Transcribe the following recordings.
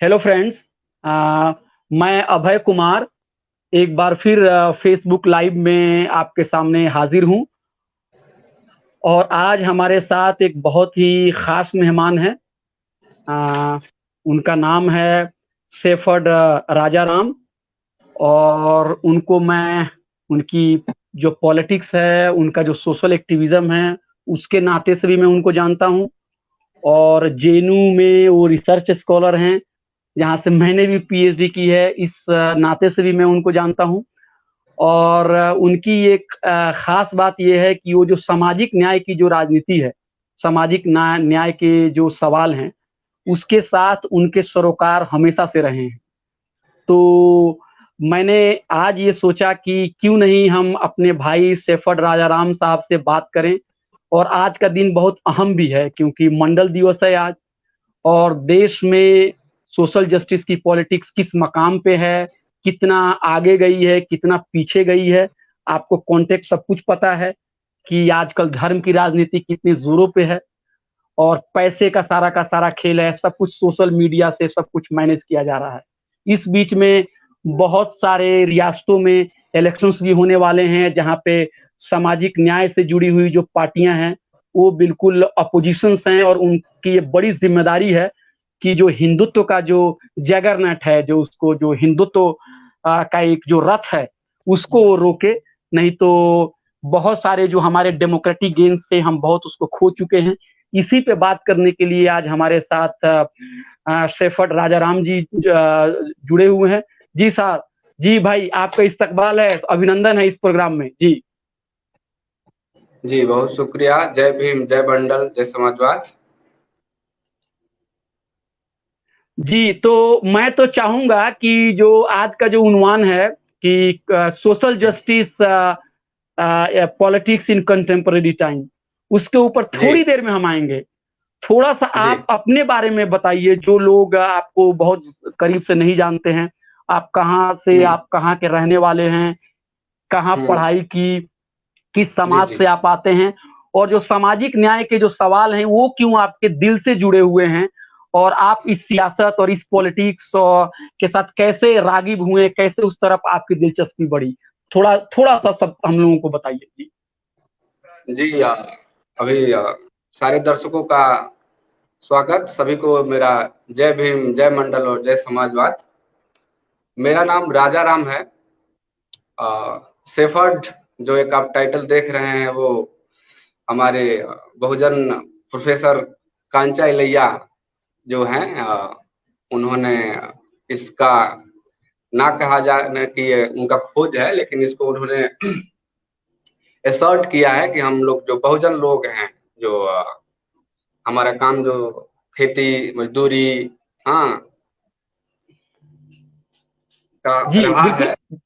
Hello friends. मैं अभय कुमार एक बार फिर फेसबुक लाइव में आपके सामने हाजिर हूं और आज हमारे साथ एक बहुत ही खास मेहमान हैं। अ, उनका नाम है सेफर्ड राजाराम। और उनको मैं उनकी जो पॉलिटिक्स है, उनका जो सोशल एक्टिविज्म है, उसके नाते से भी मैं उनको जानता हूं। और जेएनयू में वो रिसर्च स्कॉलर हैं, जहाँ से मैंने भी पीएचडी की है। इस नाते से भी मैं उनको जानता हूँ। और उनकी एक खास बात ये है कि वो जो सामाजिक न्याय की जो राजनीति है, सामाजिक न्याय के जो सवाल हैं, उसके साथ उनके सरोकार हमेशा से रहे हैं। तो मैंने आज ये सोचा कि क्यों नहीं हम अपने भाई सेफर्ड राजाराम साहब से बात करें। और आज का दिन बहुत अहम भी है क्योंकि मंडल दिवस है आज। और देश में सोशल जस्टिस की पॉलिटिक्स किस मकाम पे है, कितना आगे गई है, कितना पीछे गई है, आपको कॉन्टेक्स्ट सब कुछ पता है कि आजकल धर्म की राजनीति कितनी जोरों पे है। और पैसे का सारा खेल है, सब कुछ सोशल मीडिया से सब कुछ मैनेज किया जा रहा है। इस बीच में बहुत सारे रियासतों में इलेक्शंस भी होने वाले हैं, जहाँ पे सामाजिक न्याय से जुड़ी हुई जो पार्टियां हैं, वो बिल्कुल अपोजिशंस हैं। और उनकी ये बड़ी जिम्मेदारी है कि जो हिंदुत्व का जो जगरनट है, जो उसको जो हिंदुत्व का एक जो रथ है, उसको वो रोके। नहीं तो बहुत सारे जो हमारे डेमोक्रेटिक गेन्स थे, हम बहुत उसको खो चुके हैं। इसी पे बात करने के लिए आज हमारे साथ शेफर्ड राजाराम जी जुड़े हुए हैं। जी साहब, जी भाई, आपका इस्तकबाल है, अभिनंदन है इस प्रोग्राम में जी। जी, बहुत शुक्रिया। जय भीम, जय बंडल, जय समाजवाद। जी, तो मैं तो चाहूंगा कि जो आज का जो उन्वान है कि social justice politics in contemporary time, उसके ऊपर जी, थोड़ी देर में हम आएंगे। थोड़ा सा जी। आप अपने बारे में बताइए, जो लोग आपको बहुत करीब से नहीं जानते हैं। आप कहाँ से, हुँ, आप कहाँ के रहने वाले हैं, कहाँ हुँ। पढ़ाई की, किस जी, समाज जी। से आप आते हैं, और जो सामाजिक न्याय के जो सवाल हैं वो क्यों आपके दिल से जुड़े हुए हैं। और आप इस सियासत और इस पॉलिटिक्स के साथ कैसे रागिब हुए, कैसे उस तरफ आपकी दिलचस्पी बढ़ी, थोड़ा थोड़ा सा सब हम लोगों को बताइए जी। जी, अभी सारे दर्शकों का स्वागत। सभी को मेरा जय भीम, जय मंडल और जय समाजवाद। मेरा नाम राजा राम है। अ, शेफर्ड जो एक आप टाइटल देख रहे हैं, वो हमारे बहुजन प्रोफ़ेसर कांचा इलैया जो हैं, उन्होंने इसका ना कहा जाए न कि ये उनका खोज है, लेकिन इसको उन्होंने असर्ट किया है कि हम लोग जो बहुजन लोग हैं, जो हमारा काम जो खेती, मज़दूरी, हाँ, का जी रहा बिल्कुल। है, तो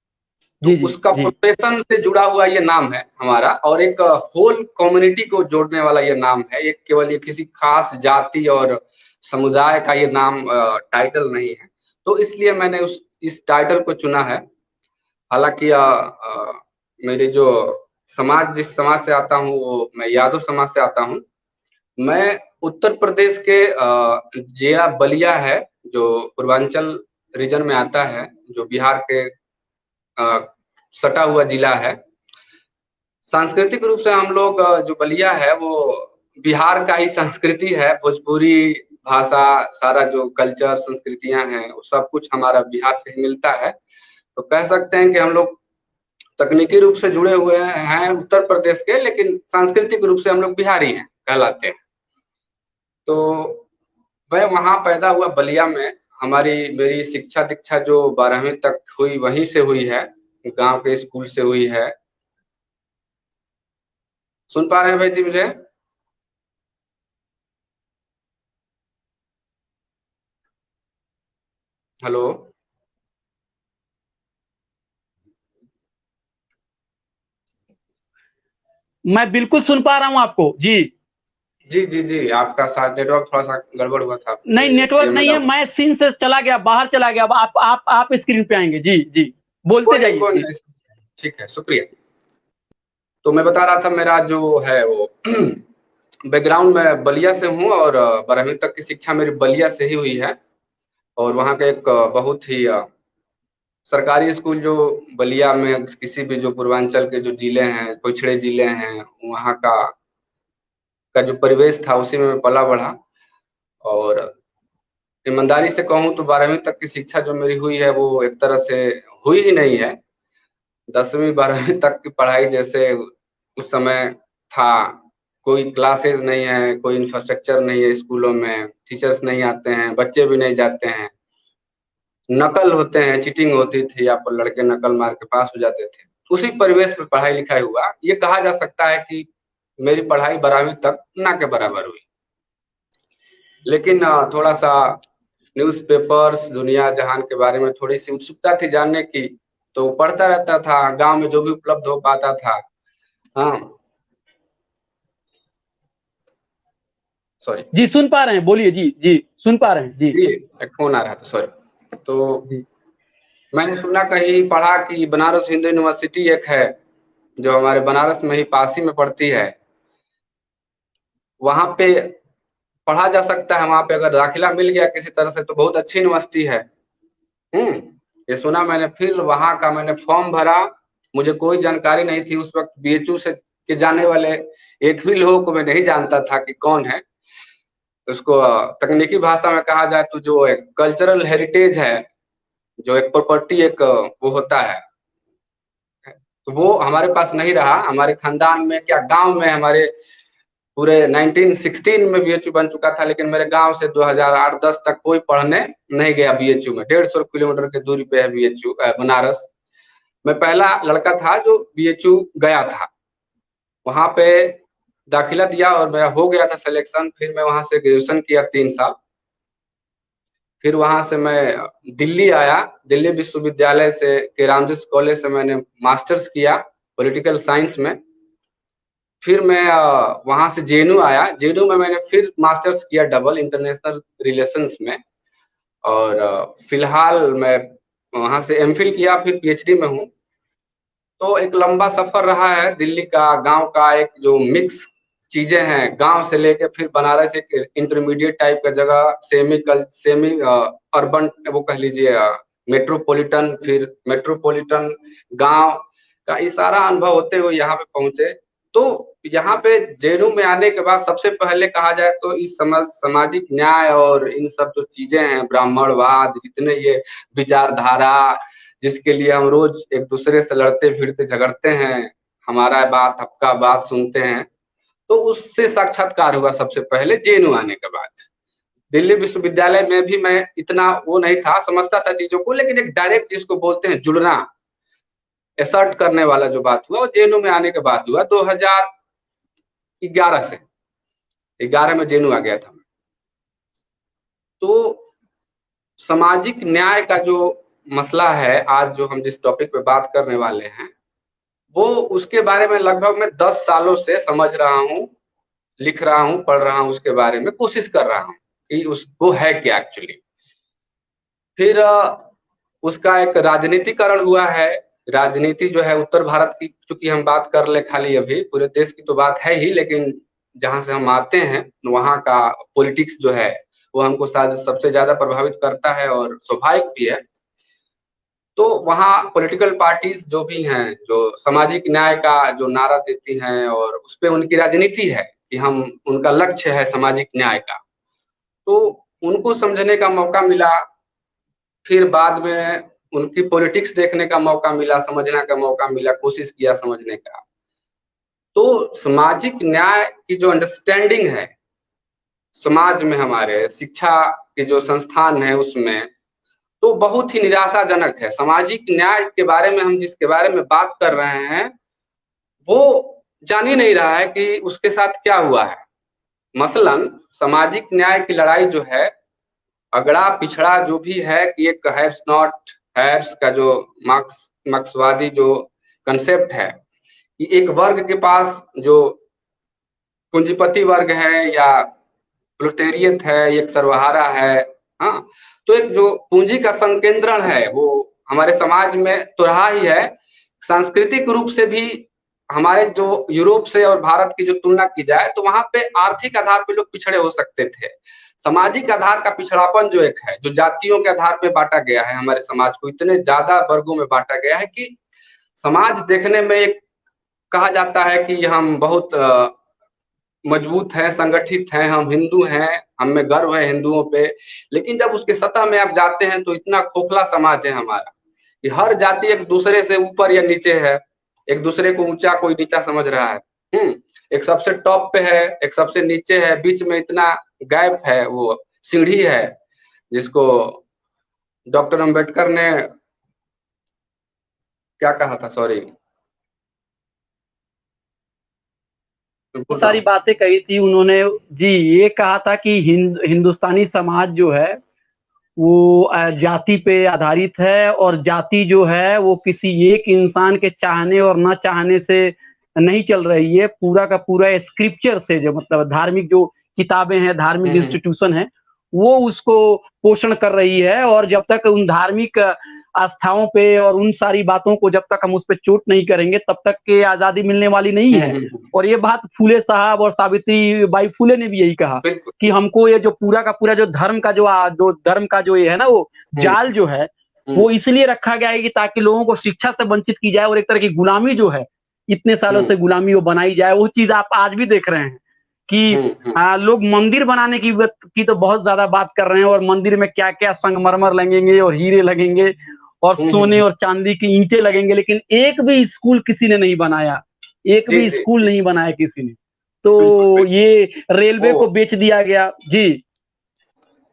जी जी उसका जी। प्रोफ़ेशन से जुड़ा हुआ ये नाम है हमारा। और एक होल कम्युनिटी को जोड़ने वाला ये नाम है। ये केवल ये किसी ख़ास जाति और समुदाय का ये नाम टाइटल नहीं है। तो इसलिए मैंने उस इस टाइटल को चुना है। हालाँकि मेरे जो समाज जिस समाज से आता हूँ, वो मैं यादव समाज से आता हूँ। मैं उत्तर प्रदेश के जिला बलिया है, जो पूर्वांचल रीजन में आता है, जो बिहार के अ, सटा हुआ जिला है। सांस्कृतिक रूप से हम लोग जो बलिया है, वो बिहार का ही संस्कृति है। भोजपुरी भाषा, सारा जो कल्चर, संस्कृतियाँ हैं, वो सब कुछ हमारा बिहार से ही मिलता है। तो कह सकते हैं कि हम लोग तकनीकी रूप से जुड़े हुए हैं उत्तर प्रदेश के, लेकिन सांस्कृतिक रूप से हम लोग बिहारी हैं, कहलाते हैं। तो मैं वहाँ पैदा हुआ बलिया में। हमारी मेरी शिक्षा दीक्षा जो 12वीं तक हुई, वहीं से हुई है, गाँव के स्कूल से हुई है। सुन पा रहे हैं भाई जी मुझे? हेलो? मैं बिल्कुल सुन पा रहा हूँ आपको जी। जी, जी, जी, आपका शायद नेटवर्क थोड़ा-सा गड़बड़ हुआ था नहीं, आपके नेटवर्क ये नहीं है, मतलब। मैं सीन से चला गया, बाहर चला गया। अब आप स्क्रीन पे आएंगे जी जी। बोलते जाइए कोई जी। नहीं, ठीक है, शुक्रिया। तो मैं बता रहा था, मेरा जो है वो बैकग्राउंड मैं बलिया से हूँ और 12वीं तक की शिक्षा मेरी बलिया से ही हुई है। और वहाँ का एक बहुत ही सरकारी स्कूल जो बलिया में किसी भी जो पूर्वांचल के जो जिले हैं, पिछड़े जिले हैं, वहाँ का जो परिवेश था उसी में मैं पला बढ़ा। और ईमानदारी से कहूँ तो 12वीं तक की शिक्षा जो मेरी हुई है वो एक तरह से हुई ही नहीं है। 10वीं 12वीं तक की पढ़ाई जैसे उस समय था, कोई क्लासेस नहीं है, कोई इंफ्रास्ट्रक्चर नहीं है स्कूलों में, टीचर्स नहीं आते हैं, बच्चे भी नहीं जाते हैं, नकल होते हैं, चीटिंग होती थी, या पर लड़के नकल मार के पास हो जाते थे। उसी परिवेश में पढ़ाई लिखाई हुआ। ये कहा जा सकता है कि मेरी पढ़ाई 12वीं तक ना के बराबर हुई। लेकिन थोड़ा सा न्यूज़पेपर्स, दुनिया जहान के बारे में थोड़ी सी उत्सुकता थी जानने की, तो पढ़ता रहता था, गांव में जो भी उपलब्ध हो पाता था। हाँ, सॉरी जी सुन पा रहे हैं, बोलिए जी जी, सुन पा रहे हैं जी। जी, एक फोन आ रहा था, सॉरी। तो जी मैंने सुना, कहीं पढ़ा कि बनारस हिंदू यूनिवर्सिटी एक है जो हमारे बनारस में ही पास ही में पड़ती है, वहां पे पढ़ा जा सकता है। वहां पे अगर दाखिला मिल गया किसी तरह से तो बहुत अच्छी यूनिवर्सिटी है। हम्म, ये सुना मैंने, फिर वहां का मैंने फॉर्म भरा। मुझे कोई जानकारी नहीं थी उस वक्त, बीएचयू से के जाने वाले एक भी लोगों को मैं नहीं जानता था कि कौन है। उसको तकनीकी भाषा में कहा जाए तो जो एक कल्चरल हेरिटेज है, जो एक प्रॉपर्टी, एक वो होता है, तो वो हमारे पास नहीं रहा। हमारे खानदान में क्या, गांव में हमारे पूरे 1916 में बीएचयू बन चुका था, लेकिन मेरे गांव से 2008-10 तक कोई पढ़ने नहीं गया बीएचयू में। 150 किलोमीटर की दूरी पे है बीएचयू बनारस। मैं पहला लड़का था जो बीएचयू गया था। वहां पे दाखिला दिया और मेरा हो गया था सिलेक्शन। फिर मैं वहां से ग्रेजुएशन किया 3 साल। फिर वहां से मैं दिल्ली आया। दिल्ली विश्वविद्यालय से के रामजिस कॉलेज से मैंने मास्टर्स किया पॉलिटिकल साइंस में। फिर मैं वहां से जेएनयू आया। जेएनयू में मैंने फिर मास्टर्स किया डबल इंटरनेशनल रिलेशंस में। और फिलहाल मैं वहां से एमफिल किया, फिर पीएचडी में हूँ। तो एक लंबा सफर रहा है दिल्ली का, गांव का, एक जो मिक्स चीजें हैं, गांव से लेके फिर बनारस एक इंटरमीडिएट टाइप का जगह, सेमी अर्बन वो कह लीजिए, मेट्रोपॉलिटन, फिर मेट्रोपॉलिटन, गांव का ये सारा अनुभव होते हुए यहाँ पे पहुंचे। तो यहाँ पे जेएनयू में आने के बाद सबसे पहले कहा जाए तो इस सामाजिक न्याय और इन सब जो चीजें हैं, ब्राह्मणवाद, जितने ये विचारधारा जिसके लिए हम रोज एक दूसरे से लड़ते भिड़ते झगड़ते हैं, हमारा बात आपका बात सुनते हैं, तो उससे साक्षात्कार हुआ सबसे पहले जेएनयू आने के बाद। दिल्ली विश्वविद्यालय में भी मैं इतना वो नहीं था, समझता था चीजों को, लेकिन एक डायरेक्ट जिसको बोलते हैं जुड़ना, एसर्ट करने वाला जो बात हुआ वो जेएनयू में आने के बाद हुआ। 2011 से 11 में जेएनयू आ गया था। तो सामाजिक न्याय का जो मसला है, आज जो हम जिस टॉपिक पे बात करने वाले हैं, वो उसके बारे में लगभग मैं 10 सालों से समझ रहा हूँ, लिख रहा हूँ, पढ़ रहा हूँ, उसके बारे में कोशिश कर रहा हूँ कि उसको है क्या एक्चुअली। फिर उसका एक राजनीतिकरण हुआ है। राजनीति जो है उत्तर भारत की, चूंकि हम बात कर ले खाली, अभी पूरे देश की तो बात है ही, लेकिन जहां से हम आते हैं वहां का पॉलिटिक्स जो है वो हमको शायद सबसे ज्यादा प्रभावित करता है, और स्वाभाविक भी है। तो वहाँ पॉलिटिकल पार्टीज जो भी हैं, जो सामाजिक न्याय का जो नारा देती हैं, और उस पे उनकी राजनीति है कि हम, उनका लक्ष्य है सामाजिक न्याय का। तो उनको समझने का मौका मिला। फिर बाद में उनकी पॉलिटिक्स देखने का मौका मिला, समझने का मौका मिला, कोशिश किया समझने का। तो सामाजिक न्याय की जो अंडरस्टैंडिंग है समाज में, हमारे शिक्षा के जो संस्थान है उसमें, तो बहुत ही निराशाजनक है। सामाजिक न्याय के बारे में हम जिसके बारे में बात कर रहे हैं वो जान ही नहीं रहा है कि उसके साथ क्या हुआ है। मसलन सामाजिक न्याय की लड़ाई जो है, अगड़ा पिछड़ा जो भी है, कि एक हैव्स नॉट हैव्स का जो मार्क्सवादी जो कंसेप्ट है, कि एक वर्ग के पास जो पूंजीपति वर्ग है या प्रोलेटेरियत है, एक सर्वहारा है। हाँ, तो एक जो पूंजी का संकेंद्रण है वो हमारे समाज में तो रहा ही है। सांस्कृतिक रूप से भी हमारे जो यूरोप से और भारत की जो तुलना की जाए तो वहां पे आर्थिक आधार पे लोग पिछड़े हो सकते थे, सामाजिक आधार का पिछड़ापन जो एक है, जो जातियों के आधार पे बांटा गया है, हमारे समाज को इतने ज्यादा वर्गों में बांटा गया है कि समाज देखने में एक कहा जाता है कि हम बहुत मजबूत हैं, संगठित हैं, हम हिंदू हैं, हमें गर्व है हिंदुओं पे। लेकिन जब उसके सतह में आप जाते हैं तो इतना खोखला समाज है हमारा कि हर जाति एक दूसरे से ऊपर या नीचे है, एक दूसरे को ऊंचा कोई नीचा समझ रहा है। एक सबसे टॉप पे है, एक सबसे नीचे है, बीच में इतना गैप है, वो सीढ़ी है जिसको डॉक्टर अंबेडकर ने क्या कहा था, सॉरी भूल रहा सारी हूँ। बातें कही थी उन्होंने। जी, ये कहा था कि हिंदुस्तानी समाज जो है वो जाति पे आधारित है, और जाति जो है वो किसी एक इंसान के चाहने और न चाहने से नहीं चल रही है, पूरा का पूरा स्क्रिप्चर से, जो मतलब धार्मिक जो किताबें हैं, धार्मिक इंस्टीट्यूशन है, वो उसको पोषण कर रही है। और जब तक उन धार्मिक आस्थाओं पे और उन सारी बातों को जब तक हम उस पर चोट नहीं करेंगे, तब तक के आजादी मिलने वाली नहीं है। और ये बात फूले साहब और सावित्री बाई फूले ने भी यही कहा कि हमको ये जो पूरा का पूरा जो धर्म का जो ये है ना, वो जाल जो है वो इसलिए रखा गया है कि ताकि लोगों को शिक्षा से वंचित की जाए, और एक तरह की गुलामी जो है, इतने सालों से गुलामी वो बनाई जाए। वो चीज आप आज भी देख रहे हैं कि लोग मंदिर बनाने की तो बहुत ज्यादा बात कर रहे हैं, और मंदिर में क्या क्या संगमरमर लगेंगे और हीरे लगेंगे और सोने और चांदी की ईंटें लगेंगे, लेकिन एक भी स्कूल किसी ने नहीं बनाया, एक भी स्कूल नहीं बनाया किसी ने। तो ये रेलवे को बेच दिया गया। जी,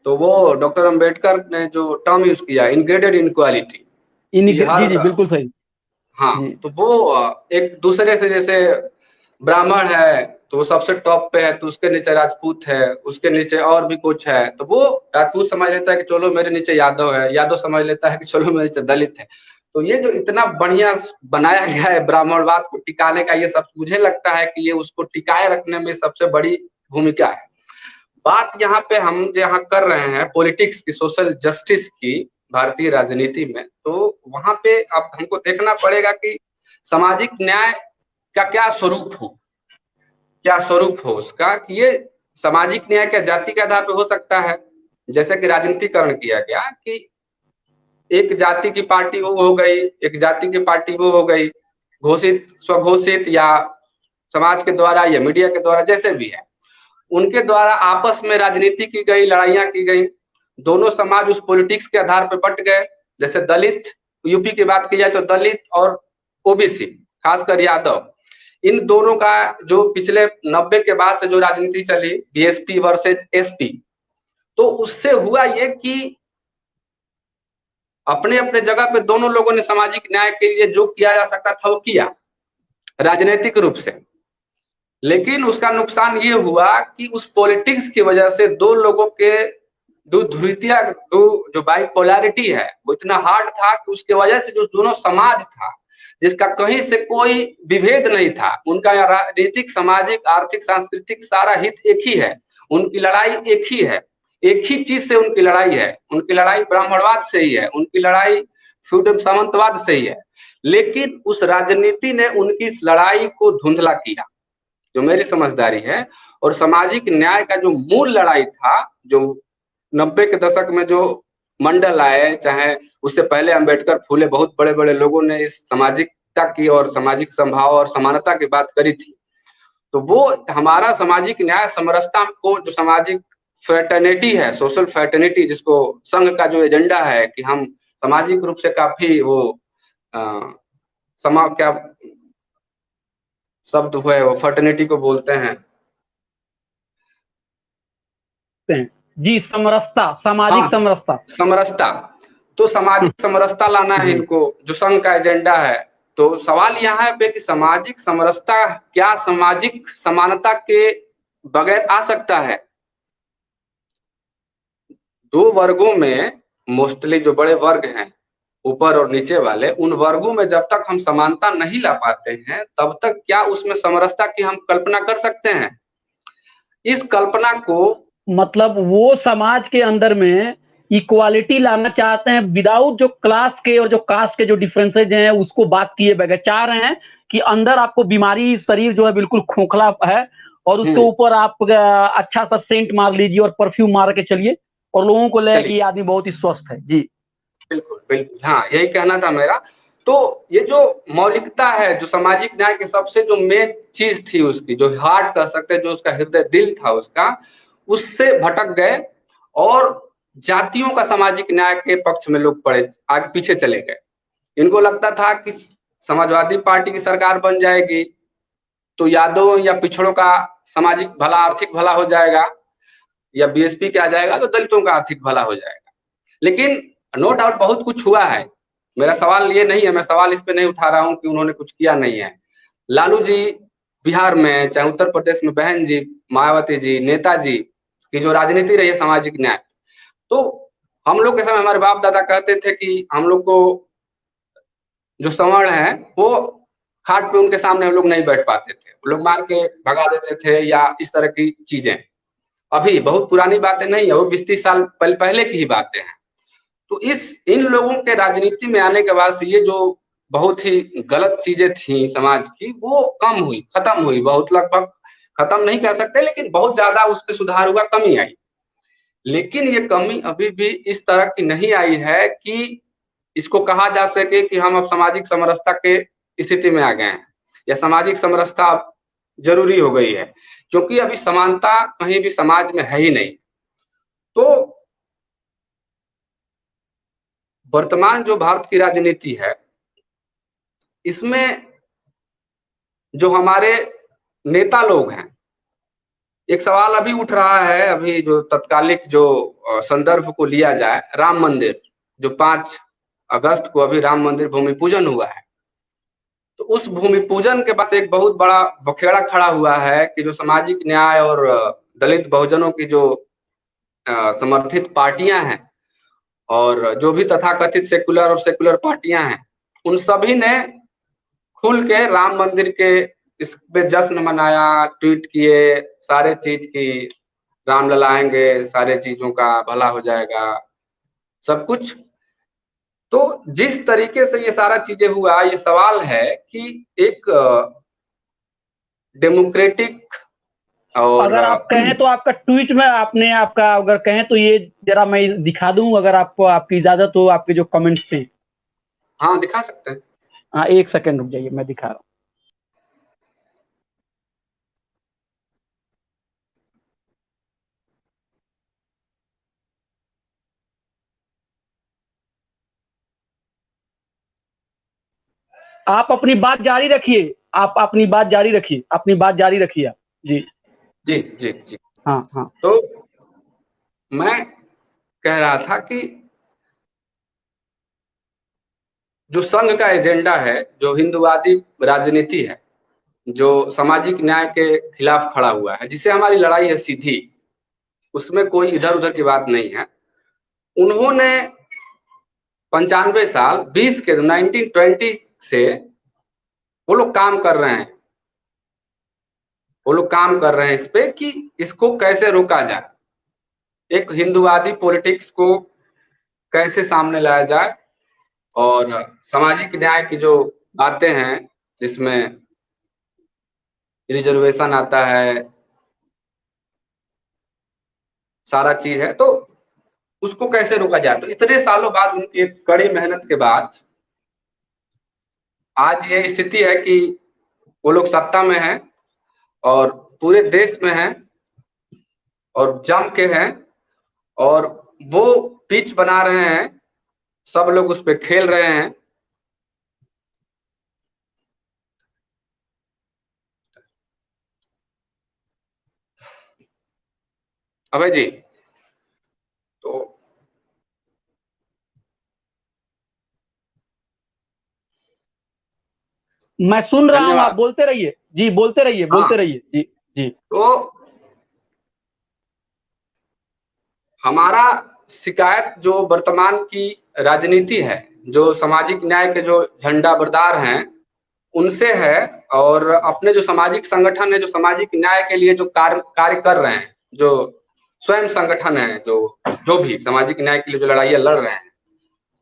तो वो डॉक्टर अंबेडकर ने जो टर्म यूज किया, इनग्रेडेड इनक्वालिटी, जी जी, बिल्कुल सही। हाँ, तो वो एक दूसरे से, जैसे ब्राह्मण है तो वो सबसे टॉप पे है, तो उसके नीचे राजपूत है, उसके नीचे और भी कुछ है, तो वो राजपूत समझ लेता है कि चलो मेरे नीचे यादव है, यादव समझ लेता है कि चलो मेरे नीचे दलित है। तो ये जो इतना बढ़िया बनाया गया है ब्राह्मणवाद को टिकाने का, ये सब मुझे लगता है कि ये उसको टिकाए रखने में सबसे बड़ी भूमिका है। बात यहाँ पे हम जहाँ कर रहे हैं पॉलिटिक्स की, सोशल जस्टिस की, भारतीय राजनीति में, तो वहां पे अब हमको देखना पड़ेगा कि सामाजिक न्याय का क्या स्वरूप हो, क्या स्वरूप हो उसका, कि ये सामाजिक न्याय क्या जाति के आधार पर हो सकता है, जैसे कि राजनीतिकरण किया गया कि एक जाति की पार्टी वो हो गई, एक जाति की पार्टी वो हो गई, घोषित स्वघोषित या समाज के द्वारा या मीडिया के द्वारा, जैसे भी है, उनके द्वारा आपस में राजनीति की गई, लड़ाइयां की गई, दोनों समाज उस पॉलिटिक्स के आधार पर बट गए। जैसे दलित, यूपी की बात की जाए तो दलित और ओबीसी, खासकर यादव, इन दोनों का जो पिछले 90 के बाद से जो राजनीति चली, बीएसपी वर्सेस एसपी, तो उससे हुआ ये कि अपने अपने जगह पे दोनों लोगों ने सामाजिक न्याय के लिए जो किया जा सकता था वो किया राजनीतिक रूप से। लेकिन उसका नुकसान ये हुआ कि उस पॉलिटिक्स की वजह से दो लोगों के दो ध्रुवीयता, दो जो बाइपोलैरिटी है वो इतना हार्ड था कि उसके वजह से जो दोनों समाज था, जिसका कहीं से कोई विभेद नहीं था, उनका राजनीतिक, सामाजिक, आर्थिक, सांस्कृतिक सारा हित एक ही है, उनकी लड़ाई एक ही है, एक ही चीज से उनकी लड़ाई है, उनकी लड़ाई ब्राह्मणवाद से ही है, उनकी लड़ाई फ्यूडल सामंतवाद से ही है। लेकिन उस राजनीति ने उनकी इस लड़ाई को धुंधला किया, जो मेरी समझदारी है। और सामाजिक न्याय का जो मूल लड़ाई था, जो 90 के दशक में जो मंडल आए, चाहे उससे पहले अंबेडकर, फूले, बहुत बड़े बड़े लोगों ने इस सामाजिकता की और सामाजिक संभाव और समानता की बात करी थी, तो वो हमारा सामाजिक न्याय समरसता को, जो सामाजिक फ्रेटर्निटी है, सोशल फ्रेटर्निटी, जिसको संघ का जो एजेंडा है कि हम सामाजिक रूप से काफी वो क्या शब्द हुए, वो फ्रेटर्निटी को बोलते हैं जी, समरसता, सामाजिक समरसता, समरसता। तो सामाजिक समरसता लाना है इनको, जो संघ का एजेंडा है। तो सवाल यहाँ पे कि सामाजिक समरसता क्या सामाजिक समानता के बगैर आ सकता है? दो वर्गों में, मोस्टली जो बड़े वर्ग हैं, ऊपर और नीचे वाले, उन वर्गों में जब तक हम समानता नहीं ला पाते हैं, तब तक क्या उसमें समरसता की हम कल्पना कर सकते हैं? इस कल्पना को, मतलब वो समाज के अंदर में इक्वालिटी लाना चाहते हैं, विदाउट जो क्लास के और जो कास्ट के जो डिफरेंसेज हैं उसको बात किए बगैर चाह रहे हैं कि अंदर आपको बीमारी, शरीर जो है बिल्कुल खोखला है, और उसके ऊपर आप अच्छा सा सेंट मार लीजिए और परफ्यूम मार के चलिए और लोगों को लगे कि ये आदमी बहुत ही स्वस्थ है। जी बिल्कुल बिल्कुल, हाँ यही कहना था मेरा। तो ये जो मौलिकता है, जो सामाजिक न्याय की सबसे जो मेन चीज थी उसकी, जो हार्ट कह सकते हैं, जो उसका हृदय दिल था उसका, उससे भटक गए और जातियों का सामाजिक न्याय के पक्ष में लोग पड़े, आगे पीछे चले गए। इनको लगता था कि समाजवादी पार्टी की सरकार बन जाएगी तो यादवों या पिछड़ों का सामाजिक भला, आर्थिक भला हो जाएगा, या बीएसपी के आ जाएगा तो दलितों का आर्थिक भला हो जाएगा। लेकिन नो डाउट बहुत कुछ हुआ है। मेरा सवाल ये नहीं है, मैं सवाल इस पे नहीं उठा रहा हूं कि उन्होंने कुछ किया नहीं है। लालू जी बिहार में, चाहे उत्तर प्रदेश में बहन जी, मायावती जी, नेताजी की जो राजनीति रही है सामाजिक न्याय, तो हम लोग के समय हमारे बाप दादा कहते थे कि हम लोग को जो सवर्ण है वो खाट पे उनके सामने हम लोग नहीं बैठ पाते थे, वो लोग मार के भगा देते थे या इस तरह की चीजें। अभी बहुत पुरानी बातें नहीं है, वो 20-30 साल पहले की ही बातें हैं। तो इन लोगों के राजनीति में आने के बाद से ये जो बहुत ही गलत चीजें थी समाज की, वो कम हुई, खत्म हुई, बहुत लगभग खत्म नहीं कह सकते, लेकिन बहुत ज्यादा उस पर सुधार हुआ, कमी आई। लेकिन ये कमी अभी भी इस तरह की नहीं आई है कि इसको कहा जा सके कि हम अब सामाजिक समरसता के स्थिति में आ गए हैं या सामाजिक समरसता अब जरूरी हो गई है, क्योंकि अभी समानता कहीं भी समाज में है ही नहीं। तो वर्तमान जो भारत की राजनीति है, इसमें जो हमारे नेता लोग हैं, एक सवाल अभी उठ रहा है, अभी जो तत्कालिक जो संदर्भ को लिया जाए, राम मंदिर, जो 5 अगस्त को अभी राम मंदिर भूमि पूजन हुआ है, तो उस भूमि पूजन के पास एक बहुत बड़ा बखेड़ा खड़ा हुआ है कि जो सामाजिक न्याय और दलित बहुजनों की जो समर्थित पार्टियां हैं और जो भी तथाकथित सेकुलर और सेकुलर पार्टियां हैं, उन सभी ने खुल के राम मंदिर के इस पे जश्न मनाया, ट्वीट किए, सारे चीज की, राम ललाएंगे, सारे चीजों का भला हो जाएगा, सब कुछ। तो जिस तरीके से ये सारा चीजें हुआ, ये सवाल है कि एक डेमोक्रेटिक और अगर आप कहें तो आपका ट्वीट में आपने आपका अगर कहें तो ये जरा मैं दिखा दूं, अगर आपको आपकी इजाजत हो, आपके जो कमेंट्स थे। हाँ दिखा सकते हैं। हाँ, एक सेकंड रुक जाइए, मैं दिखा रहा हूँ। आप अपनी बात जारी रखिए, आप अपनी बात जारी रखिए, अपनी बात जारी रखिए आप। जी जी जी जी। हाँ हाँ। तो मैं कह रहा था कि जो संघ का एजेंडा है, जो हिंदुवादी राजनीति है, जो सामाजिक न्याय के खिलाफ खड़ा हुआ है, जिसे हमारी लड़ाई है सीधी, उसमें कोई इधर उधर की बात नहीं है। उन्होंने 95 साल 1920 से वो लोग काम कर रहे हैं, वो लोग काम कर रहे हैं इस पे कि इसको कैसे रोका जाए, एक हिंदुवादी पॉलिटिक्स को कैसे सामने लाया जाए, और सामाजिक न्याय की जो बातें हैं, जिसमें रिजर्वेशन आता है, सारा चीज है, तो उसको कैसे रोका जाए। तो इतने सालों बाद उनकी एक कड़ी मेहनत के बाद आज ये स्थिति है कि वो लोग सत्ता में हैं और पूरे देश में हैं और जम के हैं, और वो पिच बना रहे हैं, सब लोग उस पे खेल रहे हैं। अभय जी, तो मैं सुन रहा हूँ, आप धन्यवाद। बोलते रहिए जी, बोलते रहिए, हाँ, बोलते रहिए जी। जी तो हमारा शिकायत जो वर्तमान की राजनीति है, जो सामाजिक न्याय के जो झंडा बरदार हैं, उनसे है, और अपने जो सामाजिक संगठन है, जो सामाजिक न्याय के लिए जो कार्य कर रहे हैं, जो स्वयं संगठन है, जो जो भी सामाजिक न्याय के लिए जो लड़ाइयाँ लड़ रहे हैं,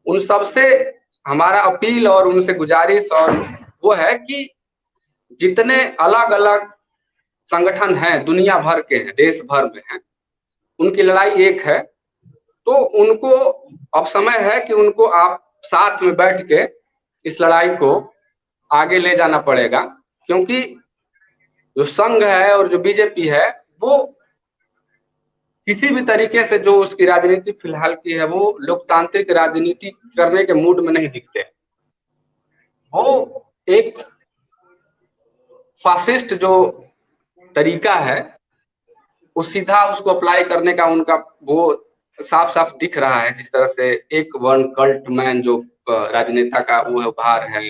उन सबसे हमारा अपील और उनसे गुजारिश और वो है कि जितने अलग अलग संगठन हैं, दुनिया भर के हैं, देश भर में हैं, उनकी लड़ाई एक है। तो उनको अब समय है कि उनको आप साथ में बैठ के इस लड़ाई को आगे ले जाना पड़ेगा, क्योंकि जो संघ है और जो बीजेपी है वो किसी भी तरीके से, जो उसकी राजनीति फिलहाल की है, वो लोकतांत्रिक राजनीति करने के मूड में नहीं दिखते। वो एक फासिस्ट जो तरीका है वो सीधा उसको अप्लाई करने का उनका वो साफ साफ दिख रहा है। जिस तरह से एक वन कल्ट मैन जो राजनेता का वो उभार है,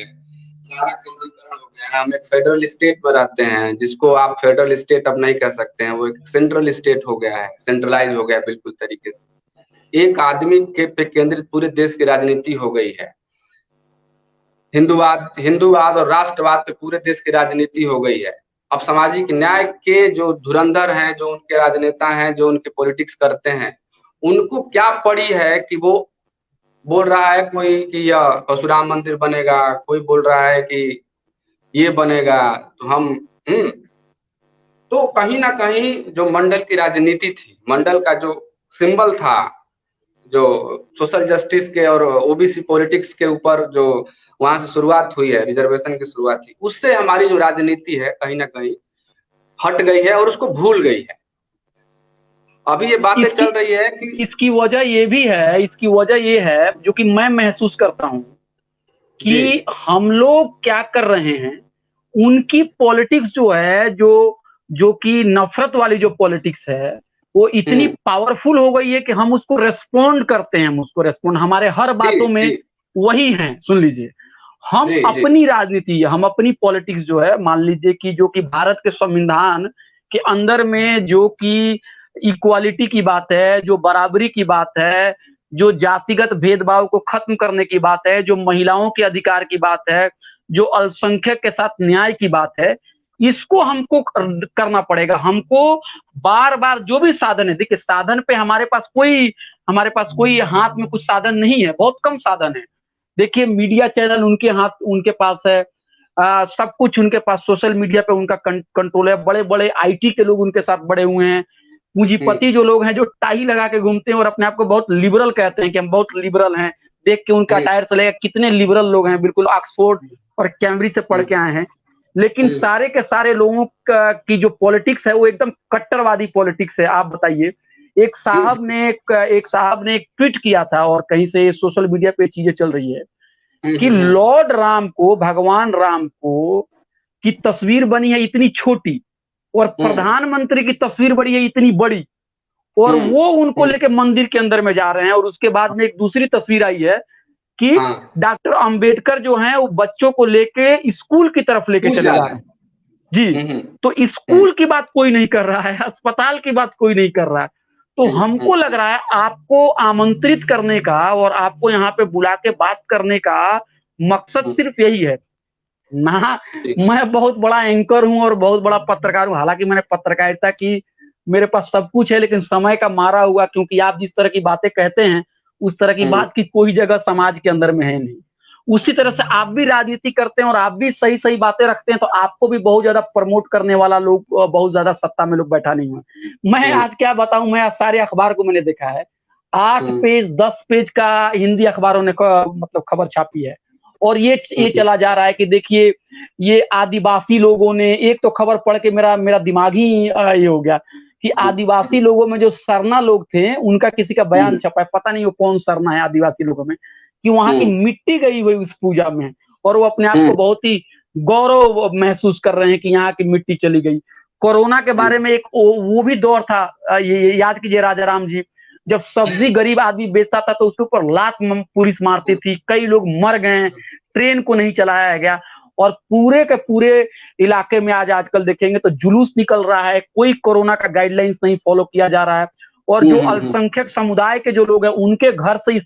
सारा केंद्रीकरण हो गया है। हम एक फेडरल स्टेट में रहते हैं, जिसको आप फेडरल स्टेट अब नहीं कह सकते हैं, वो एक सेंट्रल स्टेट हो गया है, सेंट्रलाइज हो गया है बिल्कुल तरीके से। एक आदमी के पे केंद्रित पूरे देश की राजनीति हो गई है। हिंदूवाद और राष्ट्रवाद पे पूरे देश की राजनीति हो गई है। अब सामाजिक न्याय के जो धुरंधर हैं, जो उनके राजनेता हैं, जो उनके पॉलिटिक्स करते हैं, उनको क्या पड़ी है कि वो बोल रहा है कोई कि यह परशुराम मंदिर बनेगा, कोई बोल रहा है कि ये बनेगा, तो हम तो कहीं ना कहीं जो मंडल की राजनीति थी, मंडल का जो सिंबल था, जो सोशल जस्टिस के और ओबीसी पॉलिटिक्स के ऊपर जो वहां से शुरुआत हुई है, रिजर्वेशन की शुरुआत थी, उससे हमारी जो राजनीति है कहीं ना कहीं हट गई है और उसको भूल गई है। अभी ये बातें चल रही है कि इसकी वजह ये भी है, इसकी वजह ये है जो कि मैं महसूस करता हूं कि हम लोग क्या कर रहे हैं, उनकी पॉलिटिक्स जो है, जो कि नफरत वाली जो पॉलिटिक्स है, वो इतनी पावरफुल हो गई है कि हम उसको रेस्पॉन्ड करते हैं, हम उसको रेस्पॉन्ड, हमारे हर बातों में वही है। सुन लीजिए, हम अपनी राजनीति, हम अपनी पॉलिटिक्स जो है, मान लीजिए कि जो कि भारत के संविधान के अंदर में जो कि इक्वालिटी की बात है, जो बराबरी की बात है, जो जातिगत भेदभाव को खत्म करने की बात है, जो महिलाओं के अधिकार की बात है, जो अल्पसंख्यक के साथ न्याय की बात है, इसको हमको करना पड़ेगा। हमको बार बार जो भी साधन है, देखिए साधन पे हमारे पास कोई हाथ में कुछ साधन नहीं है, बहुत कम साधन है। देखिए मीडिया चैनल उनके पास है, सब कुछ उनके पास, सोशल मीडिया पे उनका कंट्रोल है, बड़े बड़े आईटी के लोग उनके साथ बड़े हुए हैं, पूंजीपति जो लोग हैं, जो टाई लगा के घूमते हैं और अपने आप को बहुत लिबरल कहते हैं कि हम बहुत लिबरल हैं, देख के उनका अटायर चलेगा कितने लिबरल लोग हैं, बिल्कुल ऑक्सफोर्ड और कैम्ब्रिज से पढ़ के आए हैं। लेकिन सारे के सारे लोगों की जो पॉलिटिक्स है वो एकदम कट्टरवादी पॉलिटिक्स है। आप बताइए, एक साहब ने एक ट्वीट किया था, और कहीं से सोशल मीडिया पे चीजें चल रही है कि लॉर्ड राम को, भगवान राम को की तस्वीर बनी है इतनी छोटी, और प्रधानमंत्री की तस्वीर बड़ी है इतनी बड़ी, और वो उनको लेके मंदिर के अंदर में जा रहे हैं। और उसके बाद में एक दूसरी तस्वीर आई है कि डॉक्टर अंबेडकर जो हैं वो बच्चों को लेके स्कूल की तरफ लेके चले जा रहे हैं जी। तो स्कूल की बात कोई नहीं कर रहा है, अस्पताल की बात कोई नहीं कर रहा है। तो हमको लग रहा है आपको आमंत्रित करने का और आपको यहाँ पे बुला के बात करने का मकसद सिर्फ यही है ना। मैं बहुत बड़ा एंकर हूं और बहुत बड़ा पत्रकार हूं, हालांकि मैंने पत्रकारिता की, मेरे पास सब कुछ है, लेकिन समय का मारा हुआ, क्योंकि आप जिस तरह की बातें कहते हैं उस तरह की बात की कोई जगह समाज के अंदर में है नहीं। उसी तरह से आप भी राजनीति करते हैं और आप भी सही सही बातें रखते हैं, तो आपको भी बहुत ज्यादा प्रमोट करने वाला लोग, बहुत ज्यादा सत्ता में लोग बैठा नहीं हुआ। मैं आज क्या बताऊं, मैं आज सारे अखबार को मैंने देखा है, 8 पेज 10 पेज का हिंदी अखबारों ने मतलब खबर छापी है, और ये चला जा रहा है कि देखिए ये आदिवासी लोगों ने, एक तो खबर पढ़ के मेरा दिमाग ही ये हो गया कि आदिवासी लोगों में जो सरना लोग थे उनका किसी का बयान छपा है, पता नहीं वो कौन सरना है आदिवासी लोगों में, कि वहां की मिट्टी गई हुई उस पूजा में, और वो अपने आप को बहुत ही गौरव महसूस कर रहे हैं कि यहाँ की मिट्टी चली गई। कोरोना के बारे में एक वो भी दौर था, ये याद कीजिए राजा राम जी, जब सब्जी गरीब आदमी बेचता था तो उसके ऊपर लात पुलिस मारती थी, कई लोग मर गए, ट्रेन को नहीं चलाया गया, और पूरे के पूरे इलाके में आज आजकल देखेंगे तो जुलूस निकल रहा है, कोई कोरोना का गाइडलाइंस नहीं फॉलो किया जा रहा है, और जो अल्पसंख्यक समुदाय के जो लोग हैं उनके घर से इस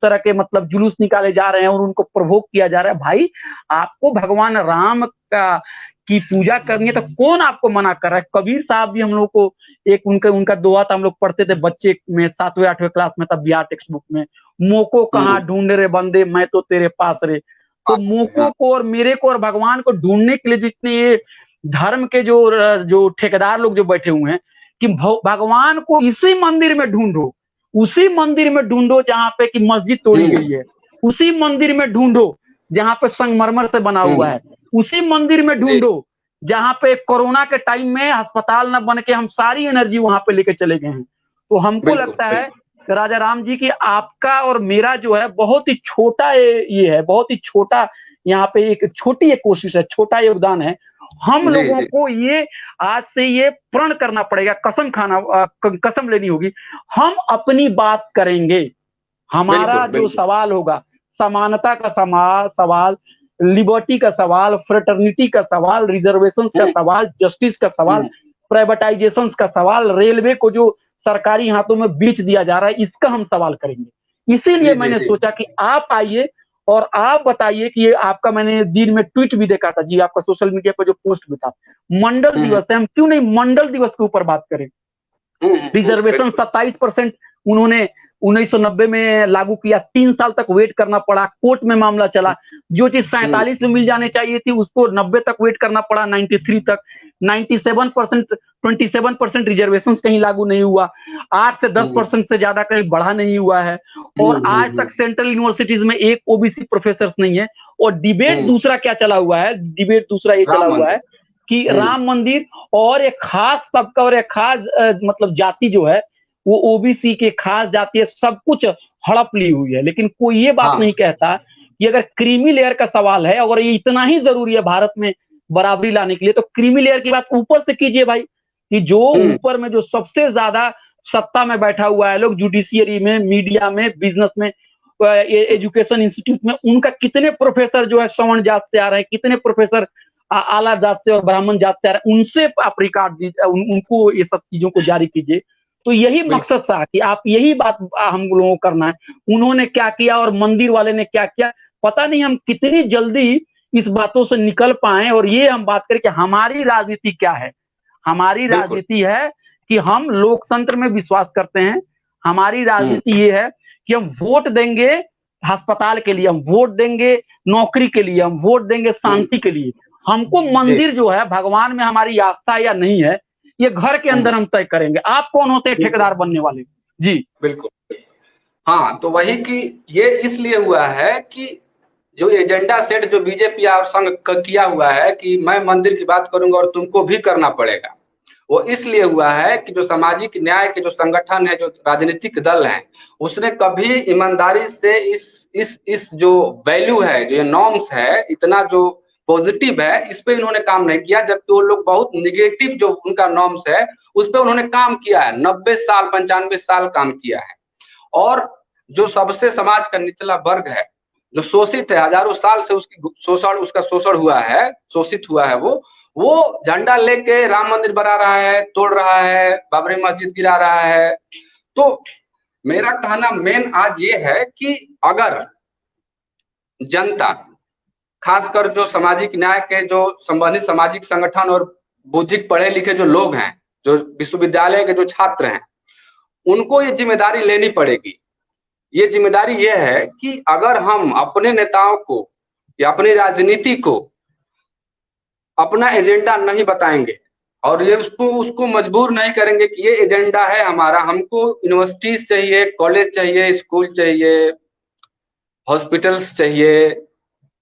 तरह के मतलब जुलूस निकाले जा रहे हैं और उनको प्रवोक किया जा रहा है। भाई आपको भगवान राम की पूजा करनी है तो कौन आपको मना कर रहा है। कबीर साहब भी हम लोग को एक उनका दोहा था, हम लोग पढ़ते थे बच्चे में 7वें 8वें क्लास में, तब बिहार टेक्स्ट बुक में, मोको कहाँ ढूंढे रे बंदे मैं तो तेरे पास रे। तो मोको को और मेरे को और भगवान को ढूंढने के लिए जितने ये धर्म के जो ठेकेदार लोग जो बैठे हुए हैं कि भगवान को इसी मंदिर में ढूंढो, उसी मंदिर में ढूंढो जहां पे कि मस्जिद तोड़ी गई है, उसी मंदिर में ढूंढो जहां पे संगमरमर से बना हुआ है, उसी मंदिर में ढूंढो जहां पे कोरोना के टाइम में अस्पताल न बन के हम सारी एनर्जी वहां पे लेके चले गए हैं। तो हमको लगता है राजा राम जी की आपका और मेरा जो है बहुत ही छोटा ये है, बहुत ही छोटा यहाँ पे एक छोटी एक कोशिश है, छोटा योगदान है। हम लोगों को ये आज से ये प्रण करना पड़ेगा, कसम लेनी होगी, हम अपनी बात करेंगे। हमारा जो सवाल होगा, समानता का सवाल, लिबर्टी का सवाल, फ्रेटर्निटी का सवाल, रिजर्वेशन का सवाल, जस्टिस का सवाल, प्राइवेटाइजेशन का सवाल, रेलवे को जो सरकारी हाथों में बेच दिया जा रहा है, इसका हम सवाल करेंगे। इसीलिए मैंने सोचा कि आप आइए और आप बताइए कि ये आपका, मैंने दिन में ट्वीट भी देखा था जी, आपका सोशल मीडिया पर जो पोस्ट भी था, मंडल दिवस है, हम क्यों नहीं मंडल दिवस के ऊपर बात करें। रिजर्वेशन 27% उन्होंने 1990 में लागू किया, 3 साल तक वेट करना पड़ा, कोर्ट में मामला चला, जो चीज 47 में मिल जाने चाहिए थी उसको 90 तक वेट करना पड़ा, 93 तक, 97%, 27% रिजर्वेशन कहीं लागू नहीं हुआ, 8 से 10% से ज्यादा कहीं बढ़ा नहीं हुआ है, और आज तक सेंट्रल यूनिवर्सिटीज में एक ओबीसी प्रोफेसर नहीं है। और डिबेट दूसरा क्या चला हुआ है, डिबेट दूसरा ये चला हुआ है कि राम मंदिर और एक खास तबका और एक खास मतलब जाति जो है वो ओबीसी के खास जाति है, सब कुछ हड़प ली हुई है। लेकिन कोई ये बात नहीं कहता कि अगर क्रीमी लेयर का सवाल है और ये इतना ही जरूरी है भारत में बराबरी लाने के लिए, तो क्रीमी लेयर की बात ऊपर से कीजिए भाई, कि जो ऊपर में जो सबसे ज्यादा सत्ता में बैठा हुआ है लोग, जुडिशियरी में, मीडिया में, बिजनेस में, एजुकेशन इंस्टीट्यूट में, उनका कितने प्रोफेसर जो है सवर्ण जात से आ रहे हैं, कितने प्रोफेसर आला जात से और ब्राह्मण जात से आ रहे हैं, उनसे आप रिकॉर्ड दीजिए, उनको ये सब चीजों को जारी कीजिए। तो यही मकसद था कि आप यही बात हम लोगों को करना है, उन्होंने क्या किया और मंदिर वाले ने क्या किया, पता नहीं हम कितनी जल्दी इस बातों से निकल पाए और ये हम बात करें कि हमारी राजनीति क्या है। हमारी राजनीति है कि हम लोकतंत्र में विश्वास करते हैं, हमारी राजनीति ये है कि हम वोट देंगे अस्पताल के लिए, हम वोट देंगे नौकरी के लिए, हम वोट देंगे शांति के लिए। हमको मंदिर जो है, भगवान में हमारी आस्था या नहीं है, ये घर के अंदर हम तय करेंगे। आप कौन होते हैं ठेकेदार बनने वाले? जी बिल्कुल। हाँ, तो वही कि ये इसलिए हुआ है कि जो एजेंडा सेट जो बीजेपी और संघ किया हुआ है कि मैं मंदिर की बात करूंगा और तुमको भी करना पड़ेगा, वो इसलिए हुआ है कि जो सामाजिक न्याय के जो संगठन है, जो राजनीतिक दल है, उसने कभी ईमानदारी से इस जो वैल्यू है, जो ये नॉर्म्स है, इतना जो पॉजिटिव है, इस पे इन्होंने काम नहीं किया, जबकि वो लोग बहुत निगेटिव जो उनका नॉर्म्स है उस पे उन्होंने काम किया है, 90 साल 95 साल काम किया है। और जो सबसे समाज का निचला वर्ग है, जो शोषित है, हजारों साल से उसका शोषण हुआ है, शोषित हुआ है, वो झंडा लेके राम मंदिर बना रहा है, तोड़ रहा है, बाबरी मस्जिद गिरा रहा है। तो मेरा कहना मेन आज ये है कि अगर जनता, खासकर जो सामाजिक न्याय के जो संबंधित सामाजिक संगठन और बुद्धिक पढ़े लिखे जो लोग हैं, जो विश्वविद्यालय के जो छात्र हैं, उनको ये जिम्मेदारी लेनी पड़ेगी। ये जिम्मेदारी ये है कि अगर हम अपने नेताओं को या अपनी राजनीति को अपना एजेंडा नहीं बताएंगे और ये उसको मजबूर नहीं करेंगे कि ये एजेंडा है हमारा, हमको यूनिवर्सिटीज चाहिए, कॉलेज चाहिए, स्कूल चाहिए, हॉस्पिटल्स चाहिए,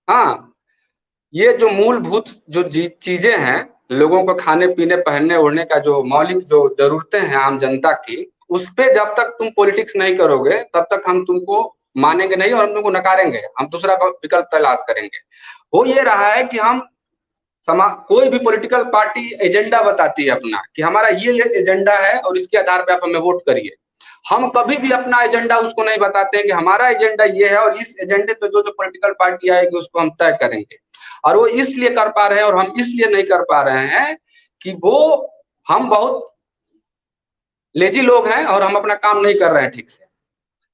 हाँ, ये जो मूलभूत जो चीजें हैं, लोगों को खाने पीने पहनने ओढ़ने का जो मौलिक जो जरूरतें हैं आम जनता की, उस पे जब तक तुम पॉलिटिक्स नहीं करोगे तब तक हम तुमको मानेंगे नहीं और हम तुमको नकारेंगे, हम दूसरा विकल्प तलाश करेंगे। वो ये रहा है कि हम कोई भी पॉलिटिकल पार्टी एजेंडा बताती है अपना कि हमारा ये एजेंडा है और इसके आधार पर आप हमें वोट करिए। हम कभी भी अपना एजेंडा उसको नहीं बताते हैं कि हमारा एजेंडा ये है और इस एजेंडे पे जो पॉलिटिकल पार्टी आएगी उसको हम तय करेंगे। और वो इसलिए कर पा रहे हैं और हम इसलिए नहीं कर पा रहे हैं कि हम बहुत लेजी लोग हैं और हम अपना काम नहीं कर रहे हैं ठीक से।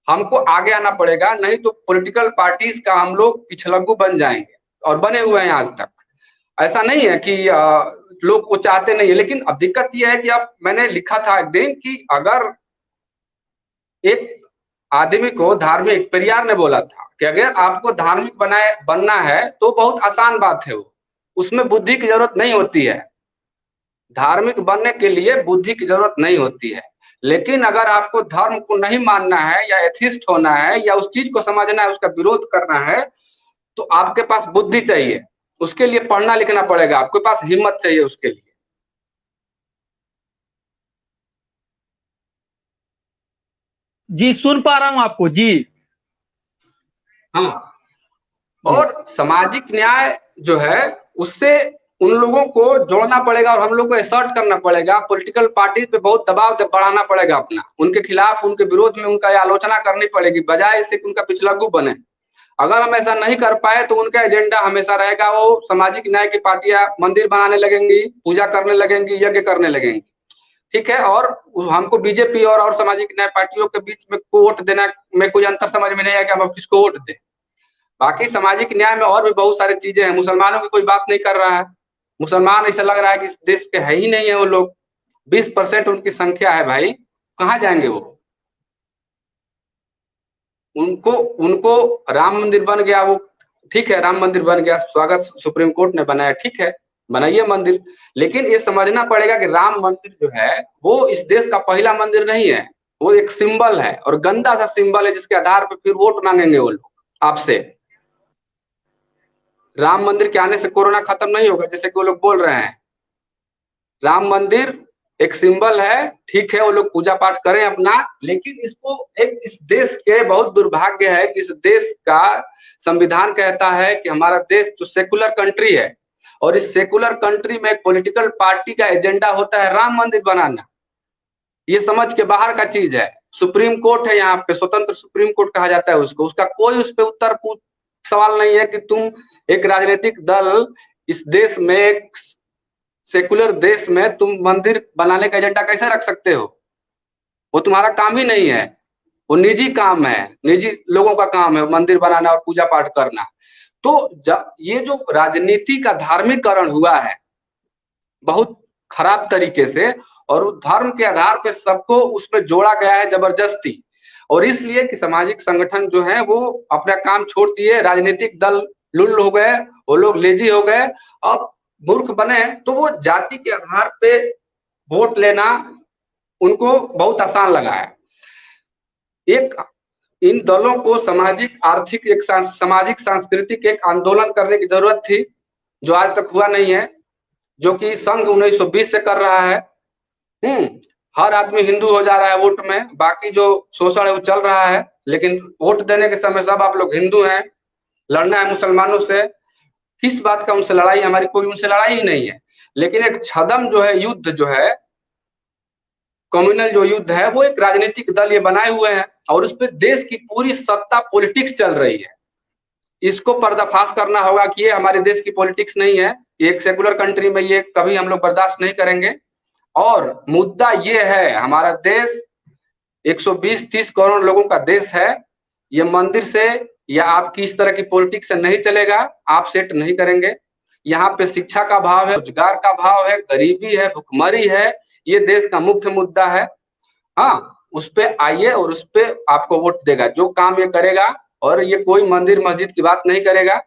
हमको आगे आना पड़ेगा, नहीं तो पॉलिटिकल पार्टीज का हम लोग पिछलग्गू बन जाएंगे और बने हुए हैं आज तक। ऐसा नहीं है कि लोग को चाहते नहीं है, लेकिन अब दिक्कत यह है कि अब मैंने लिखा था एक दिन कि अगर एक आदमी को धार्मिक, पेरियार ने बोला था कि अगर आपको धार्मिक बनना है तो बहुत आसान बात है, वो उसमें बुद्धि की जरूरत नहीं होती है, धार्मिक बनने के लिए बुद्धि की जरूरत नहीं होती है। लेकिन अगर आपको धर्म को नहीं मानना है या एथिस्ट होना है या उस चीज को समझना है, उसका विरोध करना है, तो आपके पास बुद्धि चाहिए। उसके लिए पढ़ना लिखना पड़ेगा, आपके पास हिम्मत चाहिए उसके लिए। जी सुन पा रहा हूँ आपको जी। हाँ, जी और सामाजिक न्याय जो है उससे उन लोगों को जोड़ना पड़ेगा और हम लोग को असर्ट करना पड़ेगा। पॉलिटिकल पार्टी पे बहुत दबाव बढ़ाना पड़ेगा अपना, उनके खिलाफ, उनके विरोध में उनका आलोचना करनी पड़ेगी, बजाय इससे कि उनका पिछलग्गू बने। अगर हम ऐसा नहीं कर पाए तो उनका एजेंडा हमेशा रहेगा, वो सामाजिक न्याय की पार्टियां मंदिर बनाने लगेंगी, पूजा करने लगेंगी, यज्ञ करने लगेंगी। ठीक है, और हमको बीजेपी और सामाजिक न्याय पार्टियों के बीच में वोट देना में कोई अंतर समझ में नहीं आया कि हम अब किसको वोट दें। बाकी सामाजिक न्याय में और भी बहुत सारी चीजें हैं। मुसलमानों की कोई बात नहीं कर रहा है। मुसलमान ऐसा लग रहा है कि इस देश के है ही नहीं है वो लोग। 20% उनकी संख्या है भाई, कहाँ जाएंगे वो? उनको उनको राम मंदिर बन गया, वो ठीक है, राम मंदिर बन गया, स्वागत सुप्रीम कोर्ट ने बनाया, ठीक है, बनाइए मंदिर। लेकिन ये समझना पड़ेगा कि राम मंदिर जो है वो इस देश का पहला मंदिर नहीं है। वो एक सिंबल है, और गंदा सा सिंबल है, जिसके आधार पर फिर वोट मांगेंगे वो लोग आपसे। राम मंदिर के आने से कोरोना खत्म नहीं होगा जैसे कि वो लोग बोल रहे हैं। राम मंदिर एक सिंबल है, ठीक है, वो लोग पूजा पाठ करें अपना, लेकिन इसको एक, इस देश के बहुत दुर्भाग्य है कि इस देश का संविधान कहता है कि हमारा देश जो सेकुलर कंट्री है, और इस सेकुलर कंट्री में एक पॉलिटिकल पार्टी का एजेंडा होता है राम मंदिर बनाना। ये समझ के बाहर का चीज है। सुप्रीम कोर्ट है यहाँ पे, स्वतंत्र सुप्रीम कोर्ट कहा जाता है उसको, उसका कोई उस पर उत्तर सवाल नहीं है कि तुम एक राजनीतिक दल इस देश में, एक सेकुलर देश में तुम मंदिर बनाने का एजेंडा कैसे रख सकते हो? वो तुम्हारा काम ही नहीं है, वो निजी काम है, निजी लोगों का काम है मंदिर बनाना और पूजा पाठ करना। तो ये जो राजनीति का धार्मिककरण हुआ है बहुत खराब तरीके से, और धर्म के आधार पे सबको उसमें जोड़ा गया है जबरदस्ती। और इसलिए कि सामाजिक संगठन जो है वो अपना काम छोड़ दिए, राजनीतिक दल लुल्ल हो गए, वो लोग लेजी हो गए। अब मूर्ख बने तो वो जाति के आधार पे वोट लेना उनको बहुत आसान लगा है। एक इन दलों को सामाजिक आर्थिक, एक सामाजिक सांस्कृतिक एक आंदोलन करने की जरूरत थी, जो आज तक हुआ नहीं है, जो कि संघ 1920 से कर रहा है। हम्म हर आदमी हिंदू हो जा रहा है वोट में, बाकी जो शोषण है वो चल रहा है, लेकिन वोट देने के समय सब आप लोग हिंदू हैं, लड़ना है मुसलमानों से। किस बात का उनसे लड़ाई? हमारी कोई उनसे लड़ाई ही नहीं है। लेकिन एक छदम जो है, युद्ध जो है, कम्युनल जो युद्ध है, वो एक राजनीतिक दल ये बनाए हुए हैं, और उस पर देश की पूरी सत्ता पॉलिटिक्स चल रही है। इसको पर्दाफाश करना होगा कि ये हमारे देश की पॉलिटिक्स नहीं है, एक सेकुलर कंट्री में ये कभी हम लोग बर्दाश्त नहीं करेंगे। और मुद्दा ये है, हमारा देश 120-30 करोड़ लोगों का देश है। ये मंदिर से या आपकी इस तरह की पॉलिटिक्स से नहीं चलेगा, आप सेट नहीं करेंगे। यहाँ पे शिक्षा का अभाव है, रोजगार का अभाव है, गरीबी है, भुखमरी है, ये देश का मुख्य मुद्दा है। हाँ, उस पे आइए और उस पे आपको वोट देगा जो काम ये करेगा। और ये कोई मंदिर मस्जिद की बात नहीं करेगा।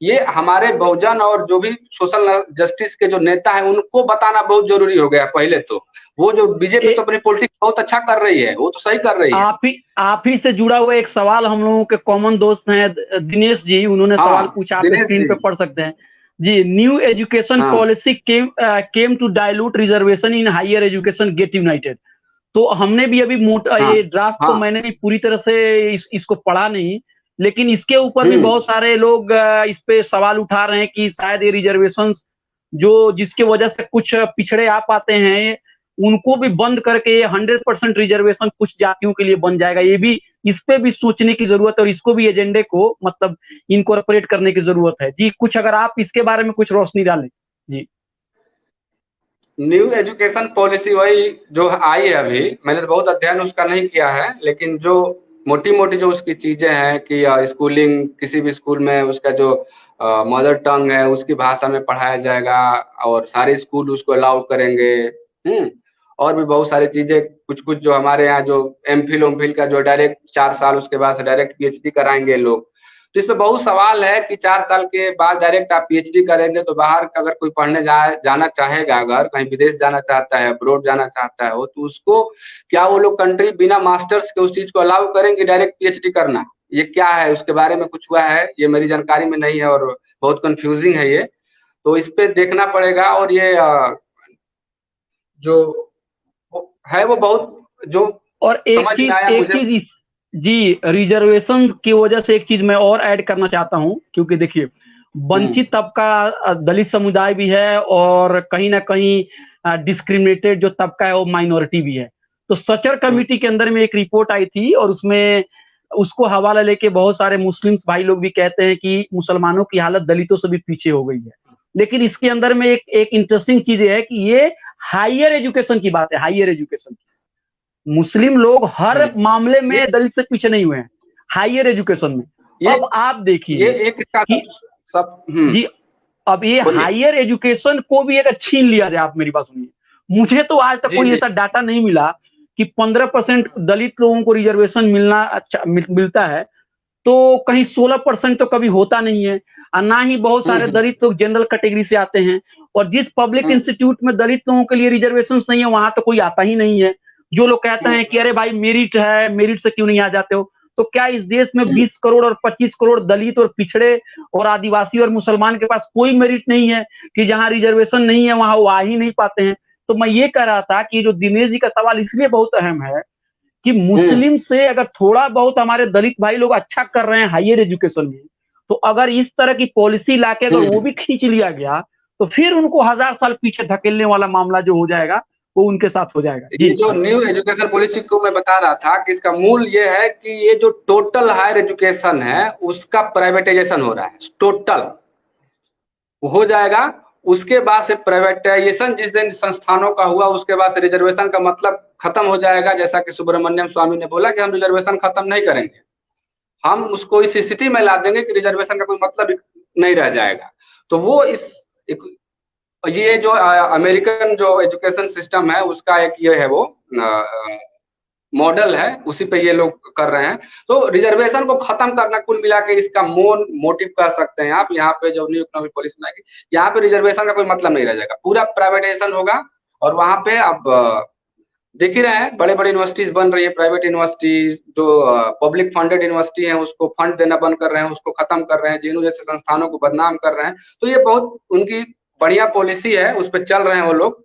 ये हमारे बहुजन और जो भी सोशल जस्टिस के जो नेता हैं उनको बताना बहुत जरूरी हो गया पहले तो। वो जो बीजेपी तो अपनी पॉलिटिक्स बहुत अच्छा कर रही है, वो तो सही कर रही है। आप ही से जुड़ा हुआ एक सवाल, हम लोगों के कॉमन दोस्त हैं दिनेश जी, उन्होंने सवाल हाँ, पूछा, आप दिनेश स्क्रीन जी। पे पढ़ सकते हैं जी। न्यू एजुकेशन हाँ, policy came to dilute reservation in higher education get united. तो हमने भी अभी हाँ, ये ड्राफ्ट तो हाँ। मैंने भी पूरी तरह से इसको पढ़ा नहीं, लेकिन इसके ऊपर भी बहुत हम्म। सारे लोग इस पे सवाल उठा रहे हैं कि शायद ये रिजर्वेशन जो जिसके वजह से कुछ पिछड़े आ पाते हैं उनको भी बंद करके ये 100% रिजर्वेशन कुछ जातियों के लिए बन जाएगा। ये भी, इस पे भी सोचने की जरूरत है और इसको भी एजेंडे को मतलब इनकॉर्पोरेट करने की जरूरत है जी। कुछ अगर आप इसके बारे में कुछ रोशनी डालें जी। न्यू एजुकेशन पॉलिसी वही जो आई है, अभी मैंने तो बहुत अध्ययन उसका नहीं किया है, लेकिन जो मोटी मोटी जो उसकी चीजें हैं कि स्कूलिंग, किसी भी स्कूल में उसका जो मदर टंग है उसकी भाषा में पढ़ाया जाएगा, और सारे स्कूल उसको अलाउ करेंगे। और भी बहुत सारी चीजें, कुछ कुछ जो हमारे यहाँ जो एमफिल का जो डायरेक्ट 4 साल उसके बाद डायरेक्ट पीएचडी कराएंगे लोग। तो इस पे बहुत सवाल है कि 4 साल के बाद डायरेक्ट आप पीएचडी करेंगे तो बाहर अगर कोई पढ़ने जाना चाहेगा, अगर कहीं विदेश जाना चाहता है, अब्रोड जाना चाहता है वो, तो उसको क्या वो लोग कंट्री बिना मास्टर्स के उस चीज को अलाउ करेंगे डायरेक्ट पीएचडी करना? ये क्या है, उसके बारे में कुछ हुआ है? ये मेरी जानकारी में नहीं है और बहुत कंफ्यूजिंग है ये, तो इस पे देखना पड़ेगा। और ये जो है वो बहुत जो और समझ में आया एक मुझे। चीज इस जी, रिजर्वेशन की वजह से एक चीज मैं और ऐड करना चाहता हूं, क्योंकि देखिए हम्म। वंचित तबका दलित समुदाय भी है और कहीं ना कहीं डिस्क्रिमिनेटेड जो तबका है वो माइनॉरिटी भी है। तो सचर हम्म। कमेटी के अंदर में एक रिपोर्ट आई थी और उसमें उसको हवाला लेके बहुत सारे मुस्लिम्स भाई लोग भी कहते हैं कि मुसलमानों की हालत दलितों से भी पीछे हो गई है। लेकिन इसके अंदर में एक एक इंटरेस्टिंग चीज है कि ये हायर एजुकेशन की बात है, हायर एजुकेशन। मुस्लिम लोग हर हम्म। मामले ये में दलित से पीछे नहीं हुए हैं, हायर एजुकेशन में। ये अब आप ये देखिए एक इसका कि सब जी, अब ये बोलिए। हायर एजुकेशन को भी अगर छीन लिया जाए, आप मेरी बात सुनिए, मुझे तो आज तक जी कोई जी। ऐसा डाटा नहीं मिला कि 15% दलित लोगों को रिजर्वेशन मिलना अच्छा मिलता है, तो कहीं 16% तो कभी होता नहीं है। और ना ही बहुत सारे हम्म। दलित लोग जनरल कैटेगरी से आते हैं, और जिस पब्लिक हम्म। इंस्टीट्यूट में दलित लोगों के लिए रिजर्वेशन नहीं है वहां तो कोई आता ही नहीं है। जो लोग कहते हैं कि हम्म। अरे भाई मेरिट है, मेरिट से क्यों नहीं आ जाते हो? तो क्या इस देश में हम्म। 20 करोड़ और 25 करोड़ दलित और पिछड़े और आदिवासी और मुसलमान के पास कोई मेरिट नहीं है कि जहां रिजर्वेशन नहीं है वहां वो आ ही नहीं पाते हैं? तो मैं ये कह रहा था कि जो दिनेश जी का सवाल इसलिए बहुत अहम है कि हम्म। मुस्लिम से अगर थोड़ा बहुत हमारे दलित भाई लोग अच्छा कर रहे हैं हायर एजुकेशन में, तो अगर इस तरह की पॉलिसी लाके अगर वो हम्म। भी खींच लिया गया, तो फिर उनको 1000 साल पीछे धकेलने वाला मामला जो हो जाएगा वो उनके साथ हो जाएगा। ये जी जो न्यू एजुकेशन पॉलिसी को मैं बता रहा था कि इसका मूल ये है कि ये जो टोटल हायर एजुकेशन है उसका प्राइवेटाइजेशन हो रहा है, टोटल हो जाएगा। उसके बाद से प्राइवेटाइजेशन जिस दिन संस्थानों का हुआ उसके बाद से रिजर्वेशन का मतलब खत्म हो जाएगा। जैसा कि सुब्रमण्यम स्वामी ने बोला कि हम रिजर्वेशन खत्म नहीं करेंगे, हम उसको इस स्थिति में ला देंगे कि रिजर्वेशन का कोई मतलब ही नहीं रह जाएगा। तो वो इस ये जो अमेरिकन जो एजुकेशन सिस्टम है उसका एक ये है वो मॉडल है, उसी पे ये लोग कर रहे हैं। तो रिजर्वेशन को खत्म करना कुल मिला के इसका मोन मोटिव कह सकते हैं आप। यहाँ पे जो न्यू इकोनॉमिक पॉलिसी बनाएगी, यहाँ पे रिजर्वेशन का कोई मतलब नहीं रह जाएगा, पूरा प्राइवेटाइजेशन होगा। और वहां पे अब देख ही रहे हैं बड़े बड़े यूनिवर्सिटीज बन रही है, प्राइवेट यूनिवर्सिटी जो पब्लिक फंडेड यूनिवर्सिटी है उसको फंड देना बंद कर रहे हैं, उसको खत्म कर रहे हैं, जेएनयू जैसे संस्थानों को बदनाम कर रहे हैं। तो ये बहुत उनकी बढ़िया पॉलिसी है, उस पर चल रहे हैं वो लोग।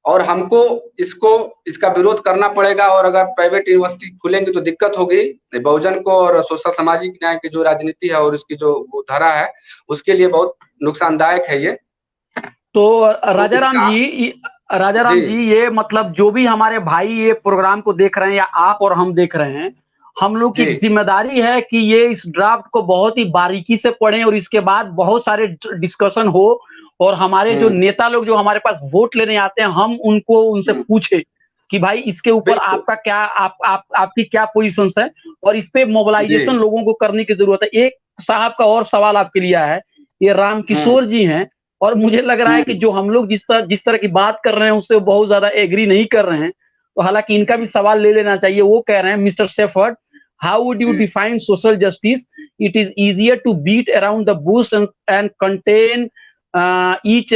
और हमको इसको इसका विरोध करना पड़ेगा। और अगर प्राइवेट यूनिवर्सिटी खुलेंगी तो दिक्कत होगी बहुजन को, और सोशल सामाजिक न्याय की जो राजनीति है और उसकी जो वो धारा है उसके लिए बहुत नुकसानदायक है ये। तो तो इसका राजा जी राम जी, ये मतलब जो भी हमारे भाई ये प्रोग्राम को देख रहे हैं या आप और हम देख रहे हैं, हम लोग की जी। एक जिम्मेदारी है कि ये इस ड्राफ्ट को बहुत ही बारीकी से पढ़ें और इसके बाद बहुत सारे डिस्कशन हो, और हमारे जो हम्म। नेता लोग जो हमारे पास वोट लेने आते हैं हम उनको उनसे हम्म। पूछे कि भाई इसके ऊपर बिल्कुल। आपका क्या आपकी क्या पोजीशन है, और इस पे जी। मोबिलाइजेशन लोगों को करने की जरूरत है। एक साहब का और सवाल आपके लिए है, ये राम हम्म। किशोर जी हैं, और मुझे लग रहा है कि हम्म। जो हम लोग जिस तरह की बात कर रहे हैं उससे बहुत ज्यादा एग्री नहीं कर रहे हैं। तो हालांकि इनका भी सवाल ले लेना चाहिए। वो कह रहे हैं, mister Shepherd, how would you hmm. Define social justice? It is easier to beat around the bush and contain each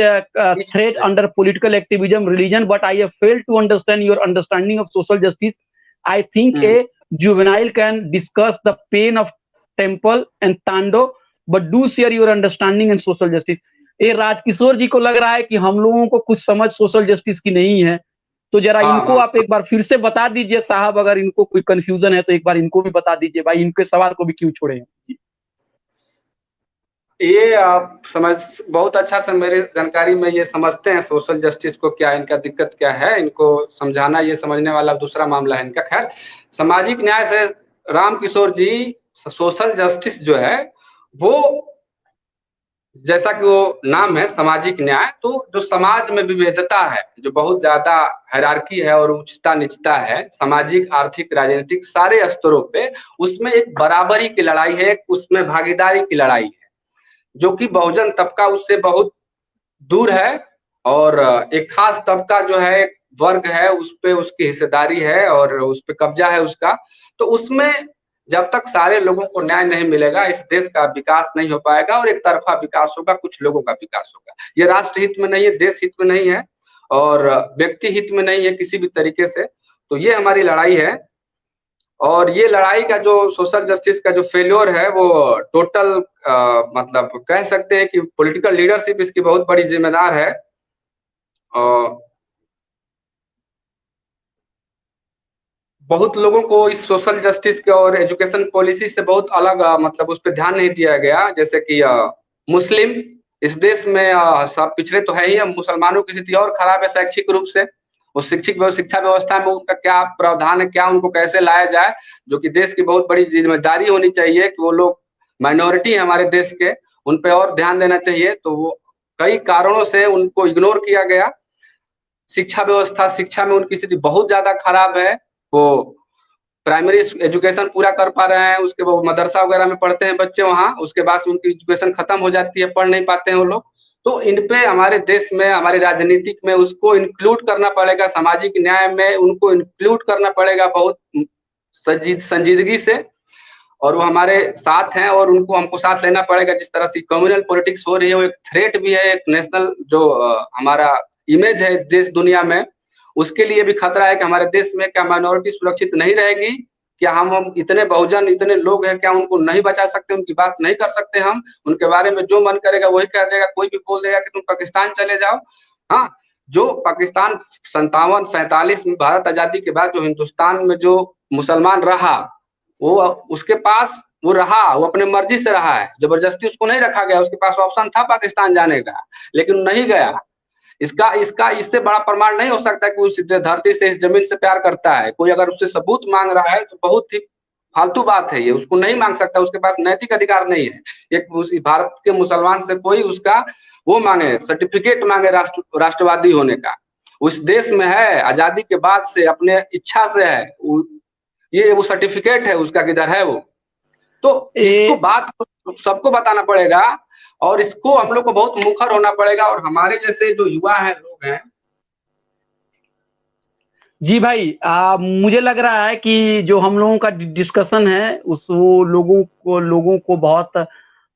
thread under political activism, religion, but I have failed to understand your understanding of social justice. I think hmm. a juvenile can discuss the pain of temple and tando, but do share your understanding and social justice. ये राजकिशोर जी को लग रहा है कि हम लोगों को कुछ समझ सोशल जस्टिस की नहीं है। तो जरा हाँ इनको हाँ। आप एक बार फिर से बता दीजिए साहब, अगर इनको कोई कंफ्यूजन है तो एक बार इनको भी बता दीजिए भाई, इनके सवाल को भी क्यों छोड़े हैं। ये आप समझ बहुत अच्छा से मेरी जानकारी में ये समझते हैं सोशल जस्टिस को, क्या इनका दिक्कत क्या है, इनको समझाना ये समझने वाला दूसरा मामला है इनका। खैर, सामाजिक न्याय से राम किशोर जी, सोशल जस्टिस जो है वो, जैसा कि वो नाम है सामाजिक न्याय, तो जो समाज में विविधता है, जो बहुत ज्यादा हायरार्की है और उच्चता नीचता है सामाजिक आर्थिक राजनीतिक सारे स्तरों पे, उसमें एक बराबरी की लड़ाई है, उसमें भागीदारी की लड़ाई है, जो कि बहुजन तबका उससे बहुत दूर है। और एक खास तबका जो है, एक वर्ग है, उस पे उसकी हिस्सेदारी है और उस पे कब्जा है उसका। तो उसमें जब तक सारे लोगों को न्याय नहीं मिलेगा इस देश का विकास नहीं हो पाएगा और एक तरफा विकास होगा, कुछ लोगों का विकास होगा। ये राष्ट्र हित में नहीं है, देश हित में नहीं है और व्यक्ति हित में नहीं है किसी भी तरीके से। तो ये हमारी लड़ाई है और ये लड़ाई का जो सोशल जस्टिस का जो फेल्योर है वो टोटल मतलब कह सकते हैं कि पॉलिटिकल लीडरशिप इसकी बहुत बड़ी जिम्मेदार है। बहुत लोगों को इस सोशल जस्टिस के और एजुकेशन पॉलिसी से बहुत अलग मतलब उस पर ध्यान नहीं दिया गया। जैसे कि मुस्लिम इस देश में सब पिछड़े तो है ही, मुसलमानों की स्थिति और खराब है शैक्षिक रूप से। उस शिक्षा व्यवस्था में उनका क्या प्रावधान है, क्या उनको कैसे लाया जाए, जो कि देश की बहुत बड़ी जिम्मेदारी होनी चाहिए कि वो लोग माइनॉरिटी है हमारे देश के, उन पे और ध्यान देना चाहिए। तो वो कई कारणों से उनको इग्नोर किया गया। शिक्षा व्यवस्था, शिक्षा में उनकी स्थिति बहुत ज्यादा खराब है। वो प्राइमरी एजुकेशन पूरा कर पा रहे हैं, उसके वो मदरसा वगैरह में पढ़ते हैं बच्चे वहाँ, उसके बाद उनकी एजुकेशन खत्म हो जाती है, पढ़ नहीं पाते हैं वो लोग। तो इन पे हमारे देश में, हमारे राजनीतिक में उसको इंक्लूड करना पड़ेगा, सामाजिक न्याय में उनको इंक्लूड करना पड़ेगा बहुत संजीदगी से। और वो हमारे साथ हैं और उनको हमको साथ लेना पड़ेगा। जिस तरह से कम्युनल पॉलिटिक्स हो रही है वो एक थ्रेट भी है, एक नेशनल जो हमारा इमेज है देश दुनिया में, उसके लिए भी खतरा है कि हमारे देश में क्या माइनॉरिटी सुरक्षित नहीं रहेगी, क्या हम इतने बहुजन इतने लोग हैं, क्या उनको नहीं बचा सकते, उनकी बात नहीं कर सकते हम, उनके बारे में जो मन करेगा वही कह देगा, कोई भी बोल देगा कि तुम पाकिस्तान चले जाओ। हाँ, जो पाकिस्तान 57-47 में भारत आजादी के बाद जो हिंदुस्तान में जो मुसलमान रहा, वो उसके पास वो रहा, वो अपने मर्जी से रहा है, जबरदस्ती उसको नहीं रखा गया। उसके पास ऑप्शन था पाकिस्तान जाने का, लेकिन नहीं गया। इसका इसका इससे बड़ा प्रमाण नहीं हो सकता कि उस धरती से, इस जमीन से प्यार करता है। कोई अगर उससे सबूत मांग रहा है तो बहुत ही फालतू बात है, ये उसको नहीं मांग सकता, उसके पास नैतिक अधिकार नहीं है। एक उस भारत के मुसलमान से कोई उसका वो मांगे, सर्टिफिकेट मांगे राष्ट्रवादी होने का, उस देश में है, आजादी के बाद से अपने इच्छा से है, ये वो सर्टिफिकेट है उसका, किधर है वो। तो इसको बात सबको बताना पड़ेगा और इसको हम लोग को बहुत मुखर होना पड़ेगा। और हमारे जैसे जो युवा हैं, लोग हैं। जी भाई, मुझे लग रहा है कि जो हम लोगों का डिस्कशन है उस वो लोगों को बहुत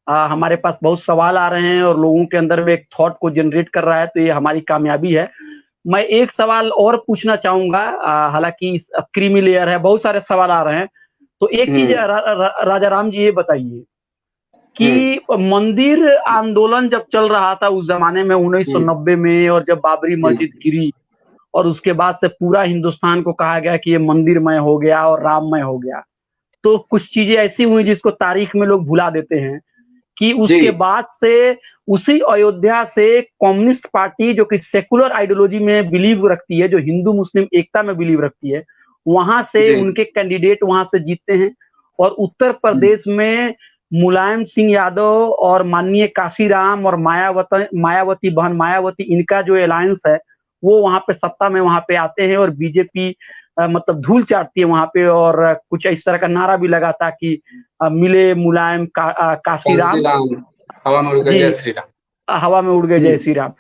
हमारे पास बहुत सवाल आ रहे हैं और लोगों के अंदर में एक थॉट को जनरेट कर रहा है, तो ये हमारी कामयाबी है। मैं एक सवाल और पूछना चाहूंगा, हालांकि क्रीमी लेयर है, बहुत सारे सवाल आ रहे हैं। तो एक चीज राजा राम जी ये बताइए कि मंदिर आंदोलन जब चल रहा था उस जमाने में 1990 में, और जब बाबरी मस्जिद गिरी और उसके बाद से पूरा हिंदुस्तान को कहा गया कि ये मंदिरमय हो गया और राममय हो गया, तो कुछ चीजें ऐसी हुई जिसको तारीख में लोग भुला देते हैं कि उसके बाद से उसी अयोध्या से कम्युनिस्ट पार्टी, जो कि सेकुलर आइडियोलॉजी में बिलीव रखती है, जो हिंदू मुस्लिम एकता में बिलीव रखती है, वहां से उनके कैंडिडेट वहां से जीतते हैं। और उत्तर प्रदेश में मुलायम सिंह यादव और माननीय काशीराम और मायावती बहन मायावती, इनका जो अलायंस है वो वहां पे सत्ता में वहां पे आते हैं और बीजेपी मतलब धूल चाटती है वहां पे। और कुछ इस तरह का नारा भी लगा था कि मिले मुलायम काशीराम, हवा में उड़ गए जय श्री राम, हवा में उड़ गए जय श्री राम।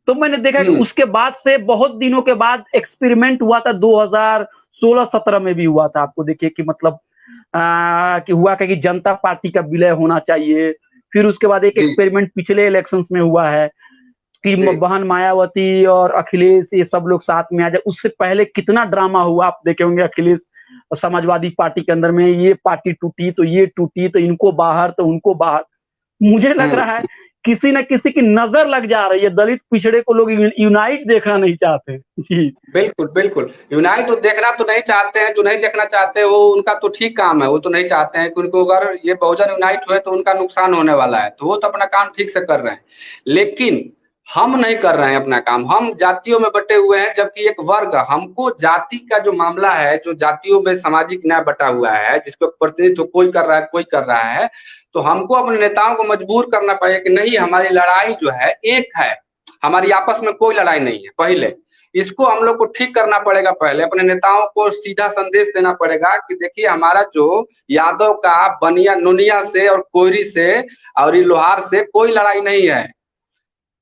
तो मैंने देखा कि उसके बाद से बहुत दिनों के बाद एक्सपेरिमेंट हुआ था, 2016-17 में भी हुआ था। आपको देखिए कि मतलब कि हुआ कि जनता पार्टी का विलय होना चाहिए। फिर उसके बाद एक एक्सपेरिमेंट पिछले इलेक्शंस में हुआ है कि बहन मायावती और अखिलेश ये सब लोग साथ में आ जाए। उससे पहले कितना ड्रामा हुआ आप देखे होंगे, अखिलेश समाजवादी पार्टी के अंदर में, ये पार्टी टूटी तो ये टूटी, तो इनको बाहर तो उनको बाहर। मुझे लग रहा है किसी न किसी की नजर लग जा रही है, दलित पिछड़े को लोग यूनाइट देखना नहीं चाहते। जी बिल्कुल बिल्कुल, यूनाइट तो देखना तो नहीं चाहते हैं, जो नहीं देखना चाहते वो उनका तो ठीक काम है, वो तो नहीं चाहते हैं कि उनको अगर ये बहुजन यूनाइट हुए तो उनका नुकसान होने वाला है, तो वो तो अपना काम ठीक से कर रहे हैं। लेकिन हम नहीं कर रहे हैं अपना काम, हम जातियों में बटे हुए हैं, जबकि एक वर्ग, हमको जाति का जो मामला है, जो जातियों में सामाजिक न्याय बटा हुआ है, जिसको प्रतिनिधित्व कोई कर रहा है कोई कर रहा है, तो हमको अपने नेताओं को मजबूर करना पड़ेगा कि नहीं, हमारी लड़ाई जो है एक है, हमारी आपस में कोई लड़ाई नहीं है। पहले इसको हम लोग को ठीक करना पड़ेगा, पहले अपने नेताओं को सीधा संदेश देना पड़ेगा कि देखिए हमारा जो यादव का बनिया नुनिया से और कोयरी से और लोहार से कोई लड़ाई नहीं है।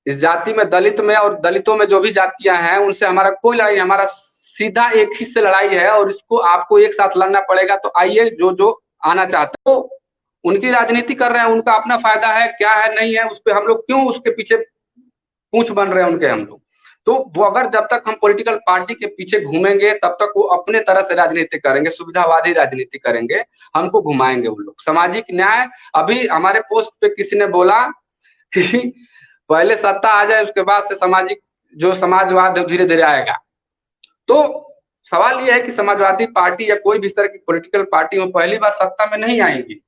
इस जाति में, दलित में और दलितों में जो भी जातियां हैं उनसे हमारा कोई लड़ाई, हमारा सीधा एक ही से लड़ाई है और इसको आपको एक साथ लड़ना पड़ेगा। तो आइए जो जो आना चाहता है, तो उनकी राजनीति कर रहे हैं, उनका अपना फायदा है, क्या है नहीं है उस पर हम लोग क्यों उसके पीछे पूछ बन रहे हैं उनके हम लोग। तो वो अगर जब तक हम पॉलिटिकल पार्टी के पीछे घूमेंगे तब तक वो अपने तरह से राजनीति करेंगे, सुविधावादी राजनीति करेंगे, हमको घुमाएंगे वो लोग। सामाजिक न्याय, अभी हमारे पोस्ट पे किसी ने बोला कि पहले सत्ता आ जाए उसके बाद से सामाजिक जो समाजवाद धीरे धीरे आएगा। तो सवाल यह है कि समाजवादी पार्टी या कोई भी इस तरह की पॉलिटिकल पार्टी हो पहली बार सत्ता में नहीं आएंगी,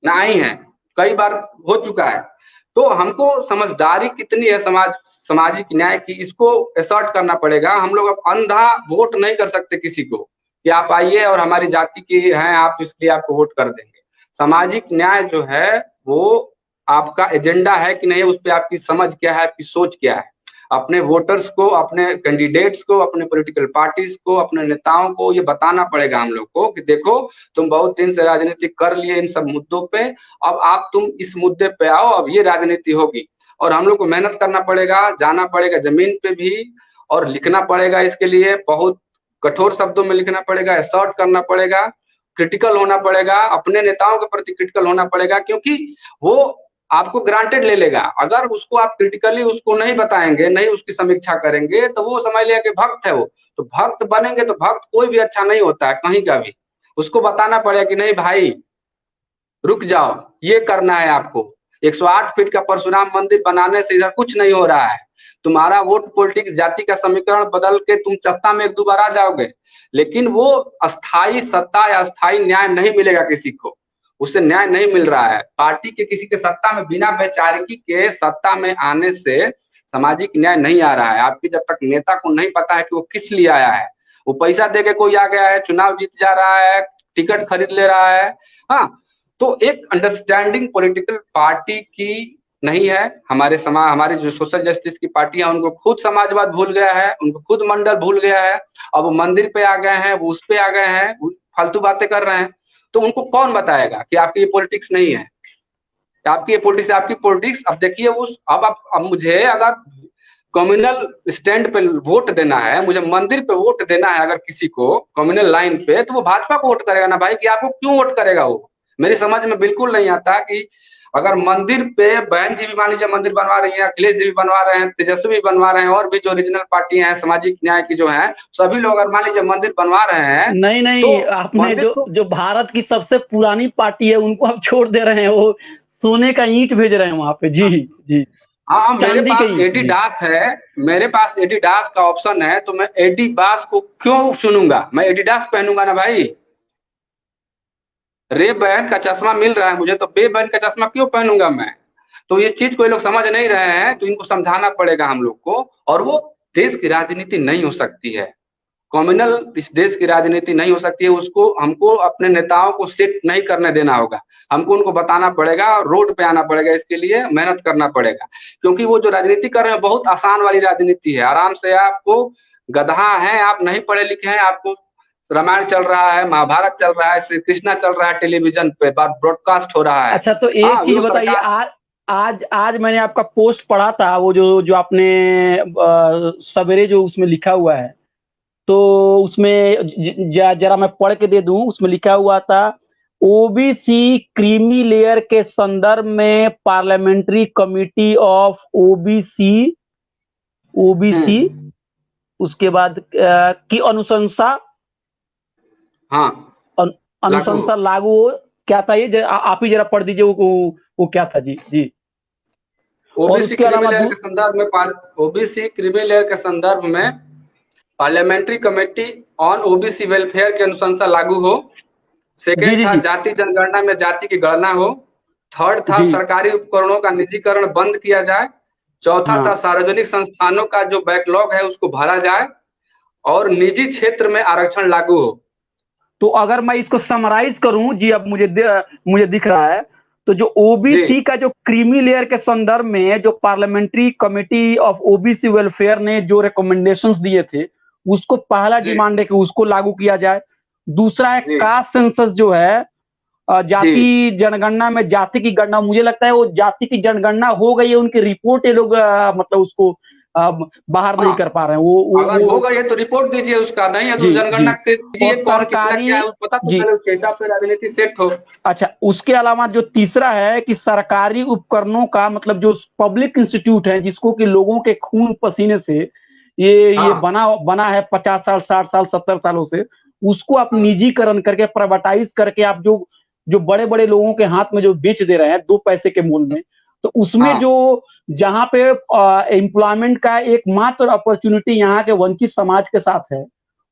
ना आई है, कई बार हो चुका है। तो हमको समझदारी कितनी है सामाजिक न्याय की, इसको असर्ट करना पड़ेगा। हम लोग अब अंधा वोट नहीं कर सकते किसी को कि आप आइए और हमारी जाति की हैं आप इसलिए आपको वोट कर देंगे। सामाजिक न्याय जो है वो आपका एजेंडा है कि नहीं, उस पर आपकी समझ क्या है, आपकी सोच क्या है। अपने वोटर्स को, अपने कैंडिडेट्स को, अपने पॉलिटिकल पार्टीज को, अपने नेताओं को ये बताना पड़ेगा हम लोग को कि देखो तुम बहुत दिन से राजनीति कर लिए इन सब मुद्दों पे, अब आप तुम इस मुद्दे पे आओ, अब ये राजनीति होगी। और हम लोग को मेहनत करना पड़ेगा, जाना पड़ेगा जमीन पे भी, और लिखना पड़ेगा, इसके लिए बहुत कठोर शब्दों में लिखना पड़ेगा, असर्ट करना पड़ेगा, क्रिटिकल होना पड़ेगा, अपने नेताओं के प्रति क्रिटिकल होना पड़ेगा, क्योंकि वो आपको ग्रांटेड ले लेगा। अगर उसको आप क्रिटिकली उसको नहीं बताएंगे, नहीं उसकी समीक्षा करेंगे, तो वो समझ लिया कि भक्त है वो। तो भक्त बनेंगे तो भक्त कोई भी अच्छा नहीं होता है कहीं का भी। उसको बताना पड़ेगा कि नहीं भाई रुक जाओ, ये करना है आपको। 108 फीट का परशुराम मंदिर बनाने से इधर कुछ नहीं हो रहा है। तुम्हारा वोट पॉलिटिक्स जाति का समीकरण बदल के तुम सत्ता में एक दो बार आ जाओगे, लेकिन वो अस्थाई सत्ता या अस्थाई न्याय नहीं मिलेगा किसी को, उससे न्याय नहीं मिल रहा है। पार्टी के किसी के सत्ता में बिना वैचारिकी के सत्ता में आने से सामाजिक न्याय नहीं आ रहा है। आपकी जब तक नेता को नहीं पता है कि वो किस लिए आया है, वो पैसा दे के कोई आ गया है, चुनाव जीत जा रहा है, टिकट खरीद ले रहा है, हाँ, तो एक अंडरस्टैंडिंग पॉलिटिकल पार्टी की नहीं है। हमारे समाज, हमारी जो सोशल जस्टिस की पार्टियां, उनको खुद समाजवाद भूल गया है, उनको खुद मंडल भूल गया है। अब वो मंदिर पे आ गए हैं, वो उस पे आ गए हैं, फालतू बातें कर रहे हैं। तो उनको कौन बताएगा कि आपकी ये पॉलिटिक्स नहीं है, आपकी ये पॉलिटिक्स, आपकी पॉलिटिक्स। अब देखिए उस अब मुझे अगर कम्युनल स्टैंड पे वोट देना है, मुझे मंदिर पे वोट देना है अगर किसी को कम्युनल लाइन पे, तो वो भाजपा को वोट करेगा ना भाई, कि आपको क्यों वोट करेगा वो। मेरी समझ में बिल्कुल नहीं आता कि अगर मंदिर पे बहन जी भी मान लीजिए मंदिर बनवा रही है, अखिलेश जी भी बनवा रहे हैं, तेजस्वी भी बनवा रहे हैं, और भी जो रीजनल पार्टियां हैं सामाजिक न्याय की जो है, सभी लोग अगर मान लीजिए मंदिर बनवा रहे हैं, नहीं नहीं, तो आपने मंदिर जो जो भारत की सबसे पुरानी पार्टी है उनको आप छोड़ दे रहे हैं, वो सोने का ईंट भेज रहे हैं वहां पे। जी जी, हाँ, मेरे चांदी का पास ईंट। जी एडिडास है, मेरे पास एडिडास का ऑप्शन है, तो मैं एडिडास को क्यों चुनूंगा, मैं एडिडास पहनूंगा ना भाई। रे बैन का चश्मा मिल रहा है मुझे, तो बे बैन का चश्मा क्यों पहनूंगा मैं। तो ये चीज कोई लोग समझ नहीं रहे हैं, तो इनको समझाना पड़ेगा हम लोग को। और वो देश की राजनीति नहीं हो सकती है, कम्युनल इस देश की राजनीति नहीं हो सकती है। उसको हमको अपने नेताओं को सेट नहीं करने देना होगा, हमको उनको बताना पड़ेगा, रोड पे आना पड़ेगा, इसके लिए मेहनत करना पड़ेगा। क्योंकि वो जो राजनीति कर रहे हैं बहुत आसान वाली राजनीति है, आराम से आपको, गधा है आप, नहीं पढ़े लिखे हैं, आपको रामायण चल रहा है, महाभारत चल रहा है, श्री कृष्णा चल रहा है, टेलीविजन पे ब्रॉडकास्ट हो रहा है। अच्छा, तो एक हाँ चीज वो बताइए, सरकार, आज आज आज मैंने आपका पोस्ट पढ़ा था, वो जो जो आपने सवेरे जो उसमें लिखा हुआ है, तो उसमें जरा मैं पढ़ के दे दूं। उसमें लिखा हुआ था, ओबीसी क्रीमी लेयर के संदर्भ में parliamentary committee of OBC OBC उसके बाद की अनुशंसा, हाँ लागू अनुशंसा लागू हो। क्या था ये, आप ही जरा पढ़ दीजिए, वो क्या था। जी जी। और ओबीसी उसके क्रीमी अलावा लेयर के संदर्भ में, ओबीसी क्रीमी लेयर के संदर्भ में parliamentary committee on OBC welfare की अनुशंसा लागू हो। जी सेकेंड जी था जी जाति जनगणना में जाति की गणना हो। थर्ड था जी, सरकारी उपकरणों का निजीकरण बंद किया जाए। चौथा था हाँ। सार्वजनिक संस्थानों का जो बैकलॉग है उसको भरा जाए, और निजी क्षेत्र में आरक्षण लागू हो। तो अगर मैं इसको समराइज करूं जी, अब मुझे दिख रहा है, तो जो जी ओबीसी का जो क्रीमी लेयर के संदर्भ में जो parliamentary committee of OBC welfare ने जो रिकमेंडेशंस दिए थे, उसको पहला जी डिमांड है कि उसको लागू किया जाए। दूसरा है जी कास्ट सेंसस जो है, जी जाति जनगणना में जाति की गणना। मुझे लगता है वो जाति की जनगणना हो गई है, उनकी रिपोर्ट ये लोग मतलब उसको बाहर नहीं हाँ, कर पा रहे हैं वो अगर हो गई है तो रिपोर्ट दीजिए उसका, नहीं है तो जी जनगणना जी। और कीजिए कौन कितना सरकारी क्या है, वो पता तो जी चले, उसके हिसाब से राजनीति सेट हो। अच्छा, उसके अलावा जो तीसरा है कि सरकारी उपकरणों का मतलब जो पब्लिक इंस्टीट्यूट है जिसको कि लोगों के खून पसीने से ये हाँ बना बना है 50 साल 60 साल 70 सालों से, उसको आप हाँ निजीकरण करके प्राइवेटाइज करके आप जो जो बड़े बड़े लोगों के हाथ में जो बेच दे रहे हैं 2 पैसे के मूल में, तो उसमें हाँ जो जहां पे एम्प्लॉयमेंट का एकमात्र अपॉर्चुनिटी यहाँ के वंचित समाज के साथ है,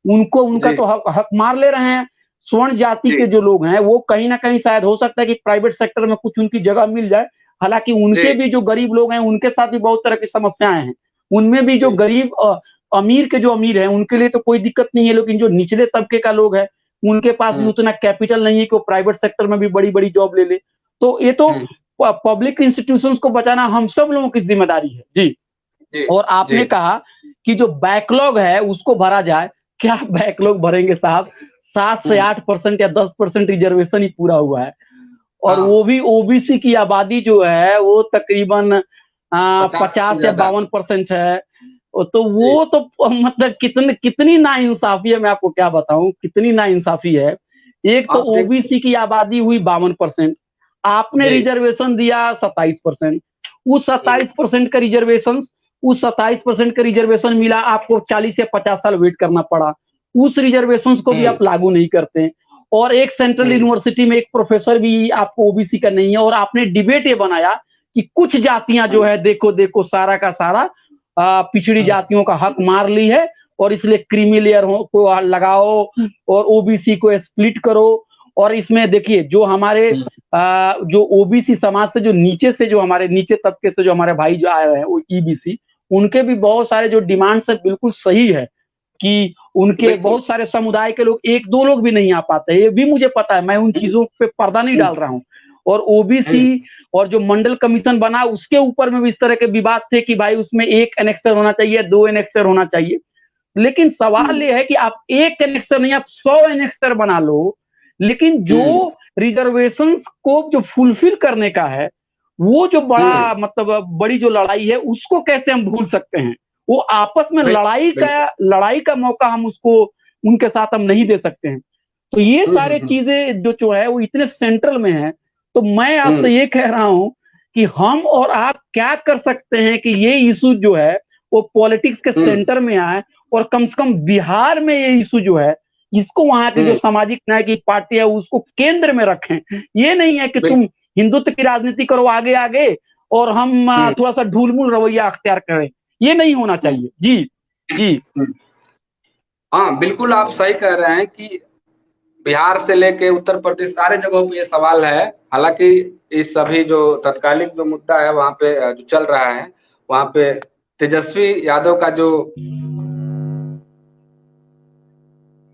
उनको उनका जी तो हक मार ले रहे हैं। स्वर्ण जाति जी के जो लोग हैं वो कहीं ना कहीं शायद हो सकता है कि प्राइवेट सेक्टर में कुछ उनकी जगह मिल जाए, हालांकि जी उनके भी जो गरीब लोग हैं उनके साथ भी बहुत तरह की समस्याएं हैं। उनमें भी जो जी गरीब अमीर के जो अमीर हैं उनके लिए तो कोई दिक्कत नहीं है, लेकिन जो निचले तबके का लोग है उनके पास भी हम्म उतना कैपिटल नहीं है कि वो प्राइवेट सेक्टर में भी बड़ी बड़ी जॉब ले ले। तो ये तो हम्म पब्लिक इंस्टीट्यूशंस को बचाना हम सब लोगों की जिम्मेदारी है जी। जी और जी आपने कहा कि जो बैकलॉग है उसको भरा जाए, क्या बैकलॉग भरेंगे साहब? 7 से 8% या 10% रिजर्वेशन ही पूरा हुआ है, और हाँ, वो भी ओबीसी की आबादी जो है वो तकरीबन 50 से 50 या 52% है। तो जी वो तो मतलब कितनी कितनी नाइंसाफी है, मैं आपको क्या बताऊं कितनी नाइंसाफी है। एक तो आप देखिए। ओबीसी की आबादी हुई 52%, आपने जी रिजर्वेशन दिया 27%। उस हम्म 27% का रिजर्वेशन उस 27% का रिजर्वेशन मिला आपको 40 या 50 साल वेट करना पड़ा, उस रिजर्वेशन को भी हम्म आप लागू नहीं करते। और एक सेंट्रल हम्म यूनिवर्सिटी में एक प्रोफेसर भी आपको ओबीसी का नहीं है, और आपने डिबेट ये बनाया कि कुछ जातियां जो हम्म है देखो देखो सारा का सारा पिछड़ी हम्म जातियों का हक मार ली है, और इसलिए क्रीमी लेयर को लगाओ और ओबीसी को स्प्लिट करो। और इसमें देखिए जो हमारे हम्म जो ओबीसी समाज से जो नीचे से जो हमारे नीचे तबके से जो हमारे भाई जो आए हैं वो ईबीसी, उनके भी बहुत सारे जो डिमांड्स है बिल्कुल सही है कि उनके बिल्कुल बहुत सारे समुदाय के लोग एक दो लोग भी नहीं आ पाते, ये भी मुझे पता है, मैं उन हम्म चीजों पे पर्दा नहीं हम्म डाल रहा हूँ। और ओबीसी हम्म और जो मंडल कमीशन बना उसके ऊपर में भी इस तरह के विवाद थे कि भाई उसमें एक एनेक्सर होना चाहिए, 2 एनेक्सर होना चाहिए। लेकिन सवाल हम्म ये है कि आप एक एनेक्सर नहीं, आप 100 एनेक्सर बना लो, लेकिन जो हम्म रिजर्वेशन को जो फुलफिल करने का है, वो जो हम्म, बड़ा मतलब बड़ी जो लड़ाई है उसको कैसे हम भूल सकते हैं? वो आपस में बिल्कुल बिल्कुल लड़ाई का मौका हम उसको उनके साथ हम नहीं दे सकते हैं। तो ये सारे हम्म चीजें जो है वो इतने सेंट्रल में है। तो मैं हम्म आपसे ये कह रहा हूं कि हम और आप क्या कर सकते हैं कि ये इशू जो है वो पॉलिटिक्स के हम्म सेंटर में आए, और कम से कम बिहार में ये इशू जो है इसको वहां के जो हम्म, सामाजिक न्याय की पार्टी है उसको केंद्र में रखें। ये नहीं है कि तुम बिल्कुल हिंदुत्व की राजनीति करो आगे आगे और हम हम्म थोड़ा सा ढूलमूल रवैया अख्तियार करें, ये नहीं होना हम्म चाहिए जी। जी हम्म। हाँ बिल्कुल, आप सही कह रहे हैं कि बिहार से लेके उत्तर प्रदेश सारे जगहों पे ये सवाल है। हालांकि इस सभी जो तत्कालिक जो मुद्दा है वहाँ पे जो चल रहा है, वहाँ पे तेजस्वी यादव का जो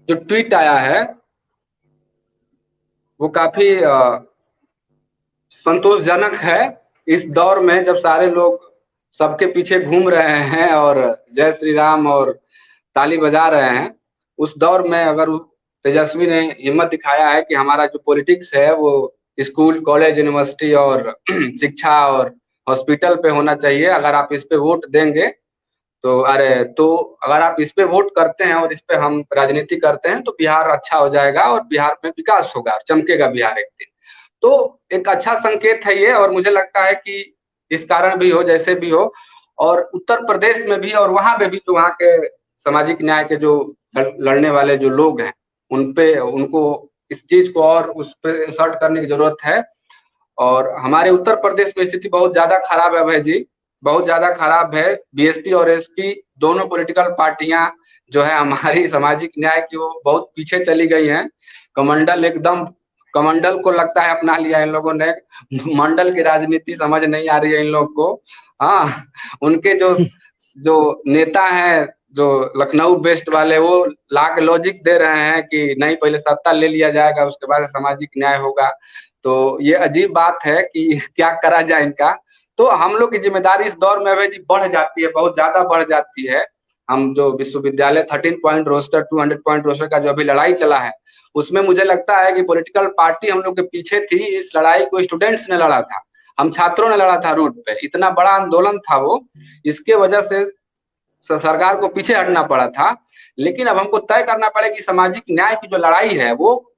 जो ट्वीट आया है वो काफी संतोषजनक है। इस दौर में जब सारे लोग सबके पीछे घूम रहे हैं और जय श्री राम और ताली बजा रहे हैं, उस दौर में अगर तेजस्वी ने हिम्मत दिखाया है कि हमारा जो पॉलिटिक्स है वो स्कूल कॉलेज यूनिवर्सिटी और शिक्षा और हॉस्पिटल पे होना चाहिए, अगर आप इस पे वोट देंगे तो अरे तो अगर आप इस पे वोट करते हैं और इस पे हम राजनीति करते हैं तो बिहार अच्छा हो जाएगा और बिहार में विकास होगा और चमकेगा बिहार एक दिन। तो एक अच्छा संकेत है ये, और मुझे लगता है कि जिस कारण भी हो जैसे भी हो, और उत्तर प्रदेश में भी और वहां पे भी जो वहाँ के सामाजिक न्याय के जो लड़ने वाले जो लोग हैं उन पे उनको इस चीज को और उस पे सर्ट करने की जरूरत है। और हमारे उत्तर प्रदेश में स्थिति बहुत ज्यादा खराब है अभय जी, बहुत ज्यादा खराब है। बीएसपी और एसपी दोनों पॉलिटिकल पार्टियां जो है हमारी सामाजिक न्याय की वो बहुत पीछे चली गई हैं। कमंडल एकदम, कमंडल को लगता है अपना लिया इन लोगों ने, मंडल की राजनीति समझ नहीं आ रही है इन लोग को। हाँ, उनके जो जो नेता हैं जो लखनऊ बेस्ड वाले, वो लाग लॉजिक दे रहे हैं कि नहीं पहले सत्ता ले लिया जाएगा उसके बाद सामाजिक न्याय होगा। तो ये अजीब बात है कि क्या करा जाए इनका। तो हम लोग की जिम्मेदारी इस दौर में अभय जी बढ़ जाती है, बहुत ज्यादा बढ़ जाती है। हम जो विश्वविद्यालय 13 पॉइंट रोस्टर 200 पॉइंट रोस्टर का जो अभी लड़ाई चला है, उसमें मुझे लगता है कि पॉलिटिकल पार्टी हम लोग के पीछे थी। इस लड़ाई को स्टूडेंट्स ने लड़ा था, हम छात्रों ने लड़ा था, रूट पे इतना बड़ा आंदोलन था वो। इसके वजह से सरकार को पीछे हटना पड़ा था। लेकिन अब हमको तय करना पड़ेगा कि सामाजिक न्याय की जो लड़ाई है वो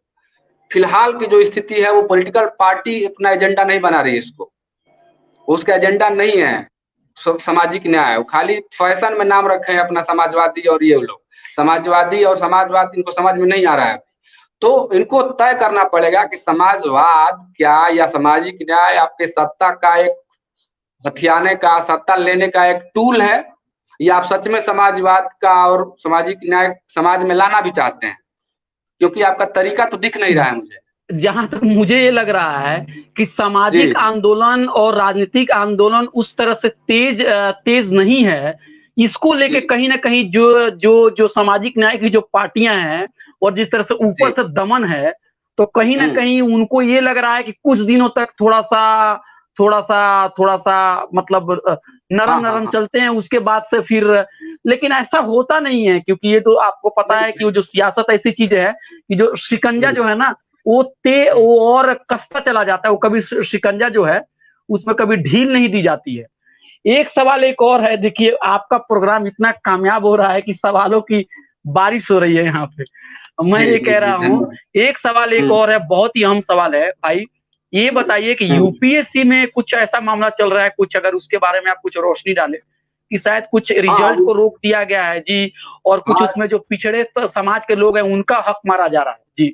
फिलहाल की जो स्थिति है वो पॉलिटिकल पार्टी अपना एजेंडा नहीं बना रही है, इसको उसका एजेंडा नहीं है सामाजिक न्याय। वो खाली फैशन में नाम रखे हैं अपना समाजवादी, और ये लोग समाजवादी और समाजवाद इनको समझ में नहीं आ रहा है। तो इनको तय करना पड़ेगा कि समाजवाद क्या या सामाजिक न्याय आपके सत्ता का एक हथियाने का, सत्ता लेने का एक टूल है, या आप सच में समाजवाद का और सामाजिक न्याय समाज में लाना भी चाहते हैं, क्योंकि आपका तरीका तो दिख नहीं रहा है मुझे। जहां तक मुझे ये लग रहा है कि सामाजिक जी आंदोलन और राजनीतिक आंदोलन उस तरह से तेज नहीं है। इसको लेके जी कहीं ना कहीं जो जो जो सामाजिक न्याय की जो पार्टियां हैं और जिस तरह से ऊपर जी से दमन है, तो कहीं ना हम्म कहीं उनको ये लग रहा है कि कुछ दिनों तक थोड़ा सा मतलब नरम हाँ हाँ नरम हाँ चलते हैं, उसके बाद से फिर। लेकिन ऐसा होता नहीं है, क्योंकि ये तो आपको पता नहीं है कि वो नहीं जो सियासत ऐसी चीज है कि जो शिकंजा हम्म जो है ना, वो और कसता चला जाता है। वो कभी शिकंजा जो है उसमें कभी ढील नहीं दी जाती है। एक सवाल एक और है, देखिए आपका प्रोग्राम इतना कामयाब हो रहा है कि सवालों की बारिश हो रही है यहाँ पे। मैं जी ये जी कह जी रहा हूँ, धन्यवाद। एक सवाल एक हम्म और है, बहुत ही अहम सवाल है भाई। ये बताइए कि हम्म यूपीएससी में कुछ ऐसा मामला चल रहा है, कुछ अगर उसके बारे में आप कुछ रोशनी डालें कि शायद कुछ हाँ रिजल्ट को रोक दिया गया है जी, और कुछ हाँ उसमें जो पिछड़े समाज के लोग हैं उनका हक मारा जा रहा है जी।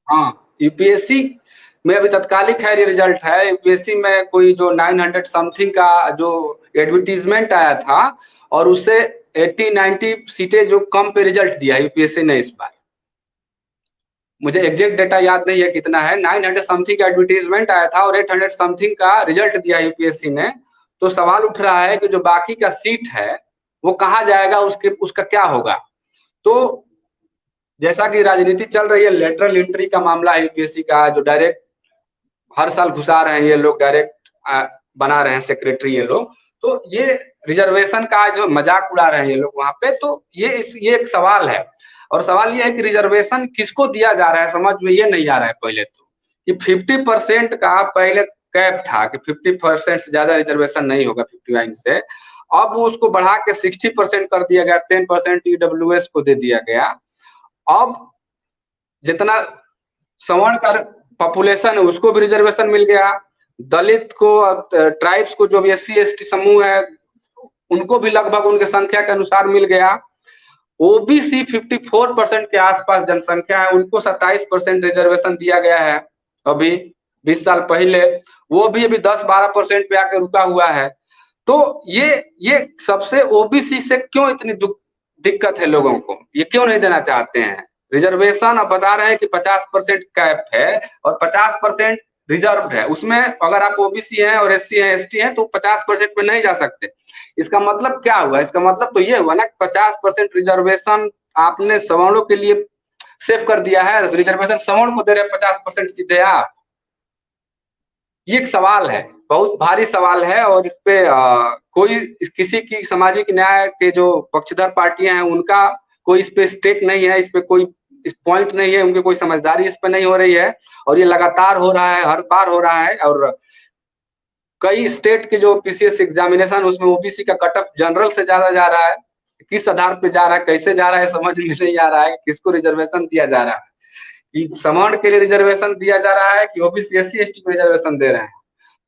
हाँ यूपीएससी में अभी तत्कालिक है, ये रिजल्ट है। यूपीएससी में कोई जो 900 समथिंग का जो एडवर्टीजमेंट आया था, और उससे 80-90 सीटें जो कम पे रिजल्ट दिया यूपीएससी ने इस बार। मुझे एग्जैक्ट डेटा याद नहीं है कितना है, 900 समथिंग का एडवर्टीजमेंट आया था और 800 समथिंग का रिजल्ट दिया यूपीएससी ने। तो सवाल उठ रहा है कि जो बाकी का सीट है वो कहाँ जाएगा, उसका क्या होगा। तो जैसा कि राजनीति चल रही है, लेटरल एंट्री का मामला है यूपीएससी का, जो डायरेक्ट हर साल घुसा रहे हैं ये लोग, डायरेक्ट बना रहे हैं सेक्रेटरी ये लोग। तो ये रिजर्वेशन का जो मजाक उड़ा रहे हैं ये लोग वहां पे, तो ये एक सवाल है। और सवाल ये है कि रिजर्वेशन किसको दिया जा रहा है, समझ में ये नहीं आ रहा है पहले तो। कि 50% का पहले कैप था कि 50% से ज्यादा रिजर्वेशन नहीं होगा 59 से। अब वो उसको बढ़ा के 60% कर दिया गया, 10% ईडब्ल्यूएस को दे दिया गया। अब जितना सवर्ण का पॉपुलेशन है उसको भी रिजर्वेशन मिल गया, दलित को, ट्राइब्स को, जो भी SC ST समूह है उनको भी लगभग उनके संख्या के अनुसार मिल गया। ओबीसी 54% के आसपास जनसंख्या है, उनको 27% रिजर्वेशन दिया गया है अभी 20 साल पहले। वो भी अभी 10-12% पे आके रुका हुआ है। तो ये सबसे ओबीसी से क्यों इतनी दिक्कत है लोगों को, ये क्यों नहीं देना चाहते हैं रिजर्वेशन। अब बता रहे हैं कि 50% कैप है और 50% रिजर्व है, उसमें अगर आप ओबीसी हैं और SC हैं ST हैं तो 50% पे नहीं जा सकते। इसका मतलब क्या हुआ, इसका मतलब तो ये हुआ ना कि 50% रिजर्वेशन आपने सवर्णों के लिए सेव कर दिया है, रिजर्वेशन सवर्ण को दे रहे हैं 50% सीधे आप। ये एक सवाल है, बहुत भारी सवाल है, और इस पे कोई किसी की सामाजिक न्याय के जो पक्षधर पार्टियां हैं उनका कोई इस पे स्टेक नहीं है, इस पे कोई इस पॉइंट नहीं है, उनकी कोई समझदारी इस पे नहीं हो रही है। और ये लगातार हो रहा है, हर बार हो रहा है। और कई स्टेट के जो पीसीएस एग्जामिनेशन उसमें ओबीसी का कट ऑफ जनरल से ज्यादा जा रहा है। किस आधार पे जा रहा है, कैसे जा रहा है, समझ में नहीं आ रहा है। किसको रिजर्वेशन दिया जा रहा है, कि सवर्ण के लिए रिजर्वेशन दिया जा रहा है कि ओबीसी SC ST को रिजर्वेशन दे रहे हैं।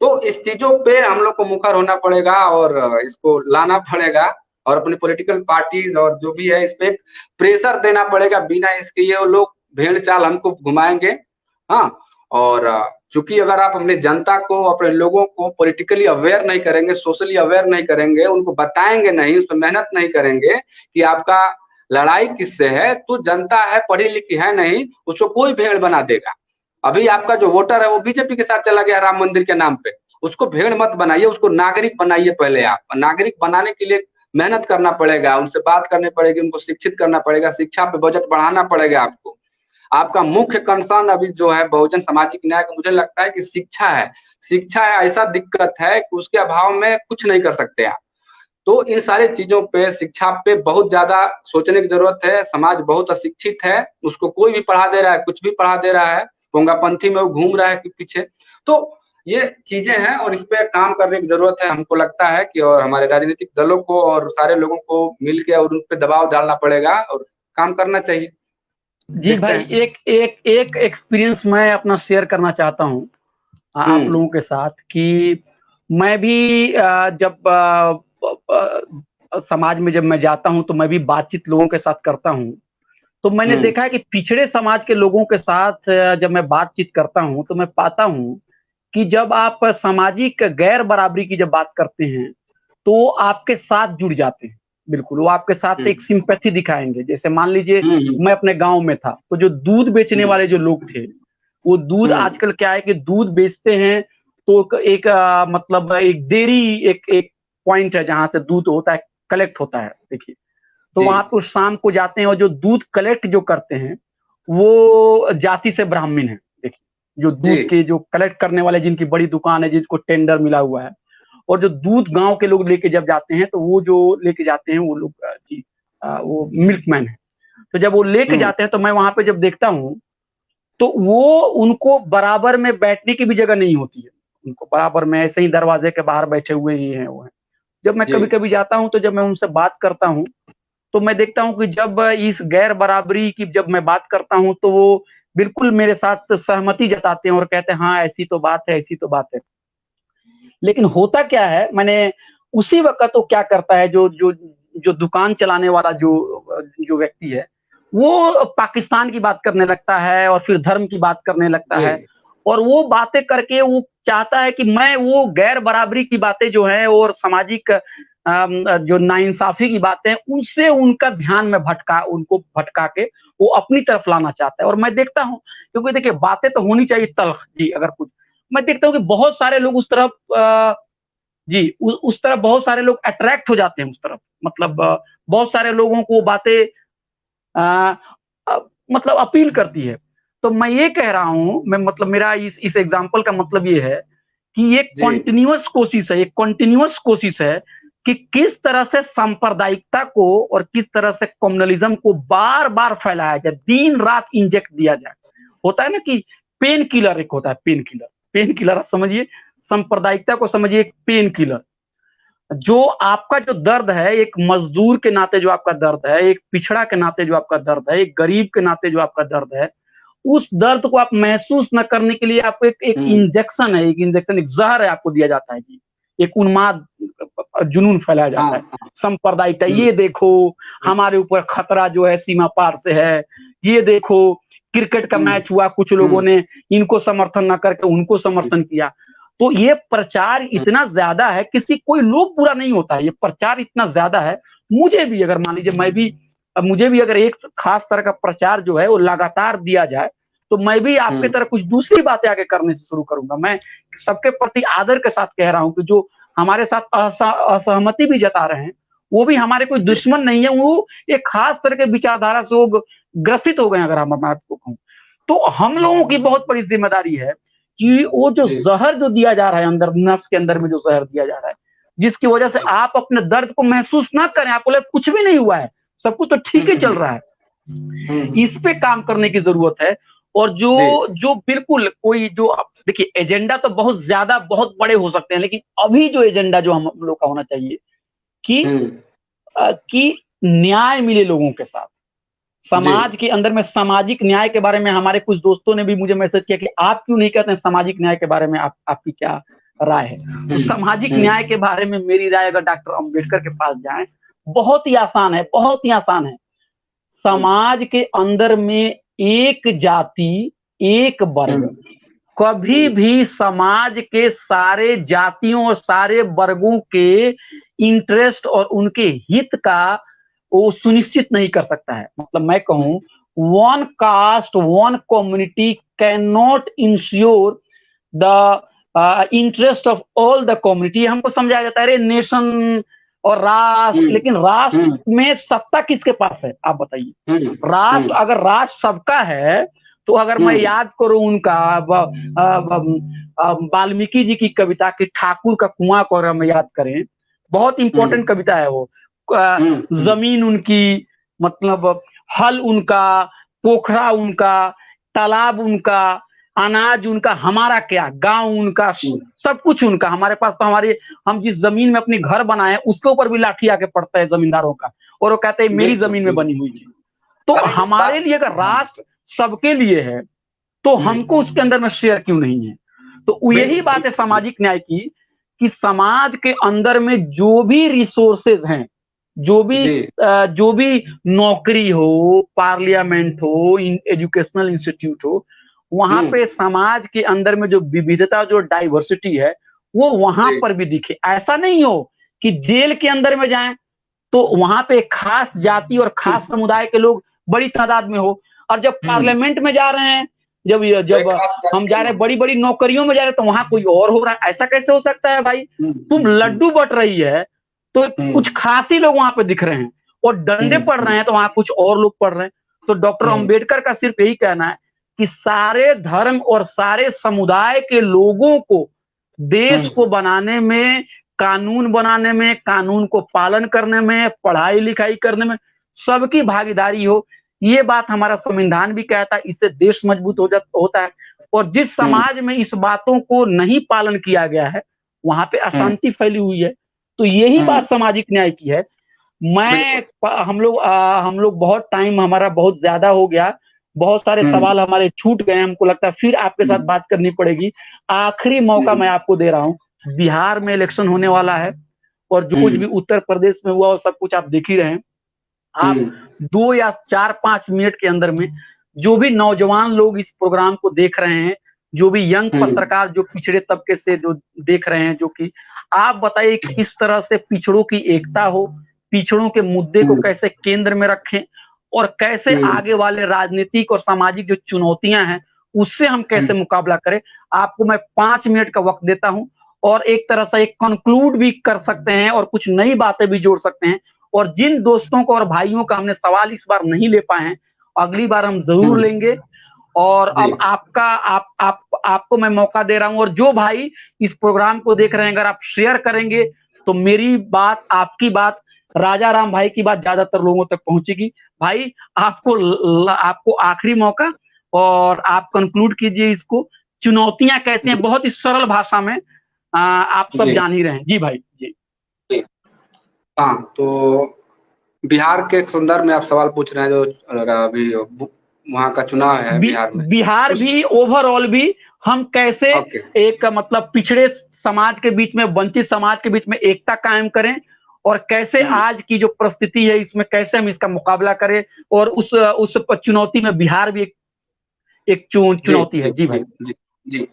तो इस चीजों पे हम लोग को मुखर होना पड़ेगा और इसको लाना पड़ेगा, और अपनी पॉलिटिकल पार्टीज और जो भी है इस पे प्रेशर देना पड़ेगा। बिना इसके ये लोग भेड़ चाल हमको घुमाएंगे। हाँ, और चूंकि अगर आप अपनी जनता को, अपने लोगों को पॉलिटिकली अवेयर नहीं करेंगे, सोशली अवेयर नहीं करेंगे, उनको बताएंगे नहीं, उस पर मेहनत नहीं करेंगे कि आपका लड़ाई किससे है, तो जनता है पढ़ी लिखी है नहीं, उसको कोई भेड़ बना देगा। अभी आपका जो वोटर है वो बीजेपी के साथ चला गया राम मंदिर के नाम पे। उसको भेड़ मत बनाइए, उसको नागरिक बनाइए। पहले आप नागरिक बनाने के लिए मेहनत करना पड़ेगा, उनसे बात करनी पड़ेगी, उनको शिक्षित करना पड़ेगा, शिक्षा पे बजट बढ़ाना पड़ेगा आपको। आपका मुख्य कंसर्न अभी जो है बहुजन सामाजिक न्याय का, मुझे लगता है कि शिक्षा है। शिक्षा ऐसा दिक्कत है कि उसके अभाव में कुछ नहीं कर सकते आप। तो इन सारी चीजों पे, शिक्षा पे बहुत ज्यादा सोचने की जरूरत है। समाज बहुत अशिक्षित है, उसको कोई भी पढ़ा दे रहा है, कुछ भी पढ़ा दे रहा है, पोंगापंथी में वो घूम रहा है कि पीछे। तो ये चीजें हैं और इस पे काम करने की जरूरत है, हमको लगता है कि, और हमारे राजनीतिक दलों को और सारे लोगों को मिलके और उन पे दबाव डालना पड़ेगा और काम करना चाहिए। जी देखते भाई, हैं। एक एक एक एक्सपीरियंस मैं अपना शेयर करना चाहता हूँ आप हम्म। लोगों के साथ कि मैं भी जब समाज में जब मैं जाता हूँ तो मैं भी बातचीत लोगों के साथ करता हूँ। तो मैंने हम्म। देखा है कि पिछड़े समाज के लोगों के साथ जब मैं बातचीत करता हूँ तो मैं पाता हूँ कि जब आप सामाजिक गैर बराबरी की जब बात करते हैं तो आपके साथ जुड़ जाते हैं। बिल्कुल, वो आपके साथ हम्म। एक सिंपैथी दिखाएँगे। जैसे मान लीजिए हम्म। मैं अपने गाँव में था, तो जो दूध बेचने हम्म। वाले जो लोग थे, वो दूध हम्म। आजकल क्या है कि दूध बेचते हैं तो एक मतलब एक डेयरी एक एक पॉइंट है जहाँ से दूध होता है, कलेक्ट होता है, देखिए। तो जी। वहाँ पे उस शाम को जाते हैं और जो दूध कलेक्ट जो करते हैं, वो जाति से ब्राह्मण हैं, देखिए। जो जी। दूध के जो कलेक्ट करने वाले जिनकी बड़ी दुकान है, जिनको टेंडर मिला हुआ है और जो दूध गाँव के लोग लेके जब जाते हैं, तो वो जो लेके जाते हैं वो लोग जी वो मिल्कमैन है। तो जब वो लेके हम्म। जाते हैं तो मैं वहाँ पे जब देखता हूँ, तो वो उनको बराबर में बैठने की भी जगह नहीं होती है। उनको बराबर में ऐसे ही दरवाजे के बाहर बैठे हुए ही हैं वो हैं। जब मैं जी। कभी-कभी जाता हूँ, तो जब मैं उनसे बात करता हूँ तो मैं देखता हूँ कि जब इस गैर बराबरी की जब मैं बात करता हूँ, तो वो बिल्कुल मेरे साथ सहमति जताते हैं और कहते हैं, हाँ, ऐसी तो बात है, ऐसी तो बात है। लेकिन होता क्या है, मैंने उसी वक़्त वो क्या करता है जो जो जो दुकान चलाने वाला जो व्यक्ति है, वो पाकिस्तान की बात करने लगता है और फिर धर्म की बात करने लगता जी। है और वो बातें करके वो चाहता है कि मैं वो गैर बराबरी की बातें जो हैं और सामाजिक जो नाइंसाफ़ी की बातें हैं, उनसे उनका ध्यान में उनको भटका के वो अपनी तरफ लाना चाहता है और मैं देखता हूँ क्योंकि देखिए बातें तो होनी चाहिए तल्ख़ जी, अगर कुछ मैं देखता हूँ कि बहुत सारे लोग उस तरफ जी, उस तरफ बहुत सारे लोग अट्रैक्ट हो जाते हैं उस तरफ। मतलब बहुत सारे लोगों को वो बातें अ मतलब अपील करती है। तो मैं ये कह रहा हूँ, मैं मतलब मेरा इस एग्ज़ाम्पल का मतलब ये है कि ये जी। एक कंटीन्यूअस कोशिश है कि किस तरह से सांप्रदायिकता को और किस तरह से कम्युनलिज़्म को बार-बार फैलाया जाए, दिन-रात इंजेक्ट दिया जाए। होता है ना कि पेन किलर एक होता है पेन किलर। पेन किलर आप समझिए, सांप्रदायिकता को समझिए एक पेन किलर। जो आपका जो दर्द है, एक मज़दूर के नाते जो आपका दर्द है, एक पिछड़ा के नाते जो आपका दर्द है, एक गरीब के नाते जो आपका दर्द है, उस दर्द को आप महसूस न करने के लिए आपको एक एक हम्म। इंजेक्शन है, एक इंजेक्शन, एक ज़हर है आपको दिया जाता है जी। एक उन्माद जुनून फैलाया हाँ। जाता है। हाँ। सांप्रदायिकता, हम्म। ये देखो हम्म। हमारे ऊपर खतरा जो है सीमा पार से है। ये देखो क्रिकेट का हम्म। मैच हुआ, कुछ लोगों हम्म। ने इनको समर्थन ना करके उनको समर्थन किया। तो ये प्रचार हम्म। इतना ज़्यादा है, किसी कोई लोग बुरा नहीं होता है, ये प्रचार इतना ज़्यादा है। मुझे भी अगर मान लीजिए मैं भी मुझे भी अगर एक खास तरह का प्रचार जो है वो लगातार दिया जाए, तो मैं भी आपकी हम्म। तरह कुछ दूसरी बातें आगे करने से शुरू करूँगा। मैं सबके प्रति आदर के साथ कह रहा हूँ कि जो हमारे साथ असहमति भी जता रहे हैं, वो भी हमारे कोई जी। दुश्मन नहीं है, वो एक खास तरह के विचारधारा से वो ग्रसित हो गए हैं अगर हम मैं आपको कहूँ। तो हम लोगों की बहुत बड़ी ज़िम्मेदारी है कि वो जो जी। ज़हर जो दिया जा रहा है अंदर नस के अंदर में जो ज़हर दिया जा रहा है, जिसकी वजह से जी। आप अपने दर्द को महसूस ना करें, आपको लगे कुछ भी नहीं हुआ है, सब कुछ तो ठीक ही चल हम्म। रहा है। हम्म। इस पे काम करने की ज़रूरत है और जो जी। जो बिल्कुल कोई जो देखिए एजेंडा तो बहुत ज़्यादा बहुत बड़े हो सकते हैं, लेकिन अभी जो एजेंडा जो हम लोग का होना चाहिए कि हम्म। कि न्याय मिले लोगों के साथ। जी। समाज के अंदर में सामाजिक न्याय के बारे में हमारे कुछ दोस्तों ने भी मुझे मैसेज किया कि आप क्यों नहीं कहते हैं सामाजिक न्याय के बारे में आपकी क्या राय है? तो सामाजिक हम्म। न्याय के बारे में मेरी राय अगर डॉक्टर अम्बेडकर के पास जाएँ, बहुत ही आसान है, बहुत ही आसान है। हम्म। समाज के अंदर में एक जाति, एक वर्ग हम्म। कभी हम्म। भी समाज के सारे जातियों और सारे वर्गों के इंटरेस्ट और उनके हित का वो सुनिश्चित नहीं कर सकता है। मतलब मैं कहूँ one cast, one community can not ensure the interest of all the community. हमको समझाया जाता है अरे नेशन और राष्ट्र, हम्म। लेकिन राष्ट्र हम्म। में सत्ता किसके पास है? आप बताइए। हम्म। राष्ट्र, हम्म। अगर राष्ट्र सबका है, तो अगर मैं हम्म। याद करूँ उनका वाल्मीकि जी की कविता की ठाकुर का कुआं को अगर हम याद करें, बहुत इंपॉर्टेंट हम्म। कविता है वो। अ, हम्म। जमीन उनकी, मतलब हल उनका, पोखरा उनका, तालाब उनका, अनाज उनका, हमारा क्या, गांव उनका, सब कुछ उनका। हमारे पास तो हम जिस जमीन में अपनी घर बनाए उसके ऊपर भी लाठी आके पड़ता है जमींदारों का, और वो कहते हैं मेरी जमीन में बनी हुई चीज। तो अरे इस हमारे बात लिए अगर राष्ट्र सबके लिए है तो हमको उसके अंदर में शेयर क्यों नहीं है? तो यही बात है सामाजिक न्याय की, कि समाज के अंदर में जो भी रिसोर्सेज हैं, जो भी नौकरी हो, पार्लियामेंट हो, एजुकेशनल इंस्टीट्यूट हो, वहां पे समाज के अंदर में जो विविधता, जो डाइवर्सिटी है, वो वहां पर भी दिखे। ऐसा नहीं हो कि जेल के अंदर में जाएं तो वहां पे खास जाति और खास समुदाय के लोग बड़ी तादाद में हो, और जब पार्लियामेंट में जा रहे हैं, जब जब हम जा रहे हैं बड़ी बड़ी नौकरियों में जा रहे हैं, तो वहां कोई और हो रहा है। ऐसा कैसे हो सकता है भाई? तुम लड्डू बट रही है तो कुछ खास ही लोग वहां पे दिख रहे हैं, और डंडे पड़ रहे हैं तो वहां कुछ और लोग पड़ रहे हैं। तो डॉक्टर अंबेडकर का सिर्फ यही कहना है कि सारे धर्म और सारे समुदाय के लोगों को देश को बनाने में, कानून बनाने में, कानून को पालन करने में, पढ़ाई लिखाई करने में सबकी भागीदारी हो। ये बात हमारा संविधान भी कहता है, इससे देश मजबूत होता है। और जिस समाज में इस बातों को नहीं पालन किया गया है, वहां पे अशांति फैली हुई है। तो यही बात सामाजिक न्याय की है। हम लोग बहुत टाइम हमारा बहुत ज्यादा हो गया, बहुत सारे सवाल हमारे छूट गए। हमको लगता है फिर आपके साथ बात करनी पड़ेगी। आखिरी मौका मैं आपको दे रहा हूँ। बिहार में इलेक्शन होने वाला है, और जो कुछ भी उत्तर प्रदेश में हुआ वो सब कुछ आप देख ही रहे हैं। आप 2 या 4-5 मिनट के अंदर में, जो भी नौजवान लोग इस प्रोग्राम को देख रहे हैं, जो भी यंग पत्रकार जो पिछड़े तबके से जो देख रहे हैं, जो कि आप बताइए किस तरह से पिछड़ों की एकता हो, पिछड़ों के मुद्दे को कैसे केंद्र में रखें, और कैसे आगे वाले राजनीतिक और सामाजिक जो चुनौतियां हैं उससे हम कैसे मुकाबला करें। आपको मैं 5 मिनट का वक्त देता हूं, और एक तरह से एक कंक्लूड भी कर सकते हैं और कुछ नई बातें भी जोड़ सकते हैं। और जिन दोस्तों को और भाइयों का हमने सवाल इस बार नहीं ले पाए हैं, अगली बार हम जरूर लेंगे। और अब आपको मैं मौका दे रहा हूं, और जो भाई इस प्रोग्राम को देख रहे हैं, अगर आप शेयर करेंगे तो मेरी बात, आपकी बात, राजा राम भाई की बात ज्यादातर लोगों तक पहुंचेगी। भाई आपको आखिरी मौका, और आप कंक्लूड कीजिए इसको। चुनौतियां कैसे हैं, बहुत ही सरल भाषा में, आप सब जान ही रहे हैं। जी भाई जी। हाँ, तो बिहार के संदर्भ में आप सवाल पूछ रहे हैं, जो अभी वहाँ का चुनाव है बिहार में। बिहार भी, ओवरऑल भी, हम कैसे एक मतलब पिछड़े समाज के बीच में, वंचित समाज के बीच में एकता कायम करें, और कैसे आज की जो परिस्थिति है इसमें कैसे हम इसका मुकाबला करें, और उस चुनौती में बिहार भी एक चुनौती है। जी भाई जी।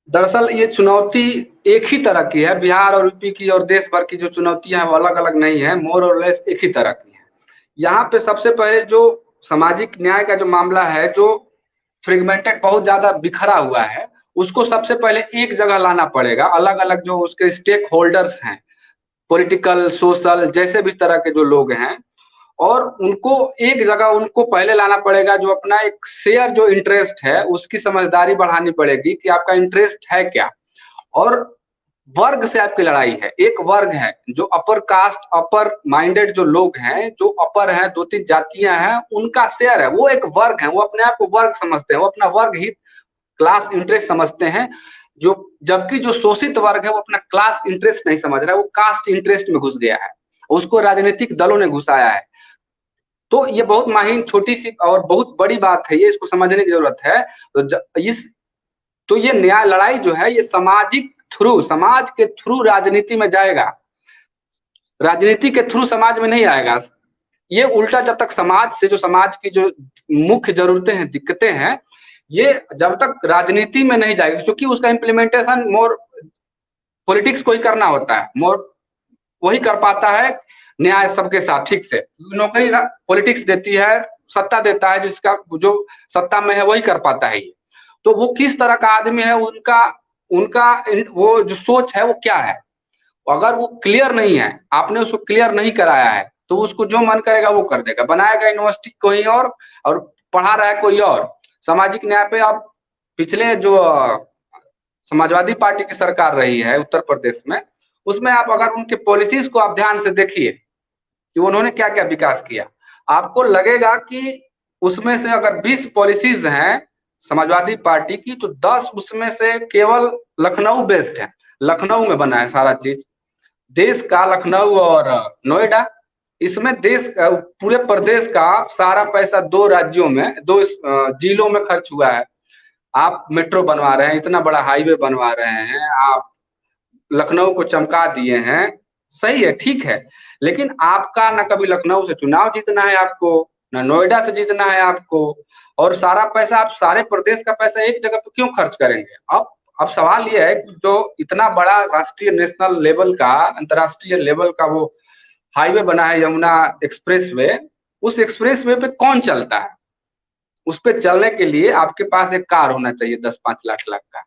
दरअसल ये चुनौती एक ही तरह की है, बिहार और यूपी की और देश भर की जो चुनौतियां हैं वो अलग अलग नहीं है, मोर और लेस एक ही तरह की है। यहाँ पे सबसे पहले जो सामाजिक न्याय का जो मामला है, जो फ्रेगमेंटेड, बहुत ज्यादा बिखरा हुआ है, उसको सबसे पहले एक जगह लाना पड़ेगा। अलग अलग जो उसके स्टेक होल्डर्स हैं, पॉलिटिकल, सोशल, जैसे भी तरह के जो लोग हैं, और उनको एक जगह उनको पहले लाना पड़ेगा। जो अपना एक शेयर जो इंटरेस्ट है उसकी समझदारी बढ़ानी पड़ेगी कि आपका इंटरेस्ट है क्या। और वर्ग से आपकी लड़ाई है। एक वर्ग है जो अपर कास्ट, अपर माइंडेड जो लोग हैं, जो अपर हैं, 2-3 जातियां हैं, उनका शेयर है। वो एक वर्ग है, वो अपने आप को वर्ग समझते हैं, वो अपना वर्ग हित, क्लास इंटरेस्ट समझते हैं। जो जबकि जो शोषित वर्ग है वो अपना क्लास इंटरेस्ट नहीं समझ रहा है, वो कास्ट इंटरेस्ट में घुस गया है, उसको राजनीतिक दलों ने घुसाया है। तो ये बहुत माहीन, छोटी सी और बहुत बड़ी बात है, ये इसको समझने की जरूरत है। तो ये न्याय लड़ाई जो है ये सामाजिक थ्रू, समाज के थ्रू राजनीति में जाएगा, राजनीति के थ्रू समाज में नहीं आएगा। ये उल्टा, जब तक समाज से, जो समाज की जो मुख्य जरूरतें हैं, दिक्कतें हैं, ये जब तक राजनीति में नहीं जाएगी, क्योंकि उसका इम्प्लीमेंटेशन मोर पॉलिटिक्स को ही करना होता है, मोर वही कर पाता है न्याय सबके साथ ठीक से। नौकरी पॉलिटिक्स देती है, सत्ता देता है, जिसका जो सत्ता में है वही कर पाता है ये। तो वो किस तरह का आदमी है, उनका वो जो सोच है वो क्या है, अगर वो क्लियर नहीं है, आपने उसको क्लियर नहीं कराया है, तो उसको जो मन करेगा वो कर देगा, बनाएगा यूनिवर्सिटी कोई और पढ़ा रहा है कोई और। सामाजिक न्याय पे आप पिछले जो समाजवादी पार्टी की सरकार रही है उत्तर प्रदेश में, उसमें आप अगर उनके पॉलिसीज को आप ध्यान से देखिए कि उन्होंने क्या क्या विकास किया, आपको लगेगा कि उसमें से अगर 20 पॉलिसीज हैं समाजवादी पार्टी की, तो 10 उसमें से केवल लखनऊ बेस्ड है, लखनऊ में बना है सारा चीज। देश का लखनऊ और नोएडा, इसमें देश पूरे प्रदेश का सारा पैसा दो राज्यों में, दो जिलों में खर्च हुआ है। आप मेट्रो बनवा रहे हैं, इतना बड़ा हाईवे बनवा रहे हैं, आप लखनऊ को चमका दिए हैं, सही है, ठीक है। लेकिन आपका ना कभी लखनऊ से चुनाव जीतना है आपको, ना नोएडा से जीतना है आपको, और सारा पैसा आप सारे प्रदेश का पैसा एक जगह पे क्यों खर्च करेंगे? अब सवाल ये है कि जो इतना बड़ा राष्ट्रीय नेशनल लेवल का, अंतर्राष्ट्रीय लेवल का वो हाईवे बना है, यमुना एक्सप्रेस वे, उस एक्सप्रेस वे पे कौन चलता है? उस पे चलने के लिए आपके पास एक कार होना चाहिए 10-5 लाख का,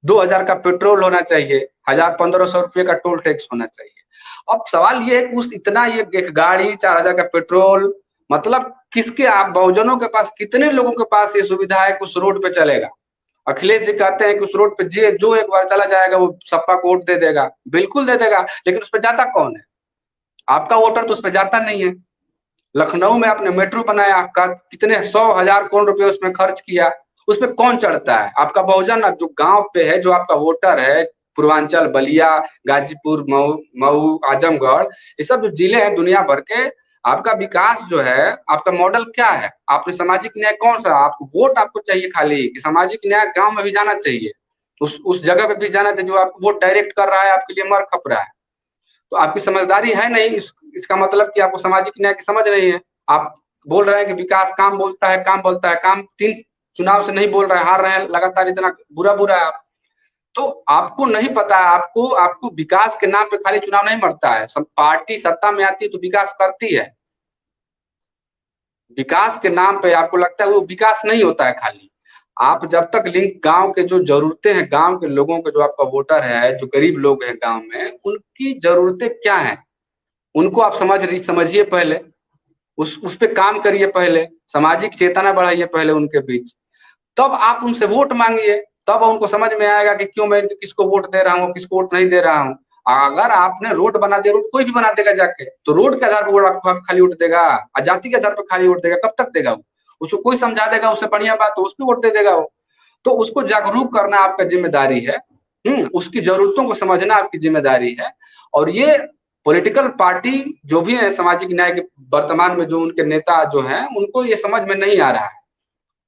2,000 का पेट्रोल होना चाहिए, 1,000-1,500 रुपये का टोल टैक्स होना चाहिए। अब सवाल ये है कि उस इतना ये एक गाड़ी, 4,000 का पेट्रोल, मतलब किसके, आप बहुजनों के पास, कितने लोगों के पास ये सुविधा है कि उस रोड पे चलेगा? अखिलेश जी कहते हैं कि उस रोड पे जो एक बार चला जाएगा वो सपा को वोट दे देगा, बिल्कुल दे देगा, लेकिन उस पर जाता कौन है? आपका वोटर तो उस पर जाता नहीं है। लखनऊ में आपने मेट्रो बनाया, कितने 100,000 करोड़ रुपए उसमें खर्च किया, उसमें कौन चढ़ता है? आपका बहुजन जो गांव पे है, जो आपका वोटर है, पूर्वांचल, बलिया, गाजीपुर, मऊ, आजमगढ़, ये सब जो जिले हैं दुनिया भर के, आपका विकास जो है, आपका मॉडल क्या है? आपने सामाजिक न्याय कौन सा, आपको वोट आपको चाहिए खाली, कि सामाजिक न्याय गांव में भी जाना चाहिए, उस जगह पे भी जाना चाहिए जो आपको वोट डायरेक्ट कर रहा है, आपके लिए मर खप रहा है। तो आपकी समझदारी है नहीं, इसका मतलब कि आपको सामाजिक न्याय की समझ नहीं है। आप बोल रहे हैं कि विकास काम बोलता है, काम बोलता है, काम 3 चुनाव से नहीं बोल रहे हैं, हार रहे हैं लगातार, इतना बुरा बुरा है आप। तो आपको नहीं पता है, आपको आपको विकास के नाम पे खाली चुनाव नहीं मरता है, सब पार्टी सत्ता में आती है तो विकास करती है। विकास के नाम पे आपको लगता है वो विकास नहीं होता है खाली। आप जब तक लिंक, गांव के जो जरूरतें हैं, गांव के लोगों के, जो आपका वोटर है, जो गरीब लोग हैं गांव में, उनकी जरूरतें क्या हैं, उनको आप समझिए पहले, उस पे काम करिए पहले, सामाजिक चेतना बढ़ाइए पहले उनके बीच, तब आप उनसे वोट मांगिए, तब उनको समझ में आएगा कि क्यों मैं किसको वोट दे रहा हूँ, किसको वोट नहीं दे रहा हूँ। अगर आपने रोड बना दिया, रोड कोई भी बना देगा जाके, तो रोड के आधार पर वोट आपको खाली वोट देगा, जाति के आधार पर खाली वोट देगा, कब तक देगा वो? उसको कोई समझा देगा, उससे बढ़िया बात, तो उस पर वोट दे देगा वो। तो उसको जागरूक करना आपका जिम्मेदारी है, उसकी जरूरतों को समझना आपकी जिम्मेदारी है। और ये पॉलिटिकल पार्टी जो भी है, सामाजिक न्याय के वर्तमान में जो उनके नेता जो हैं, उनको ये समझ में नहीं आ रहा है।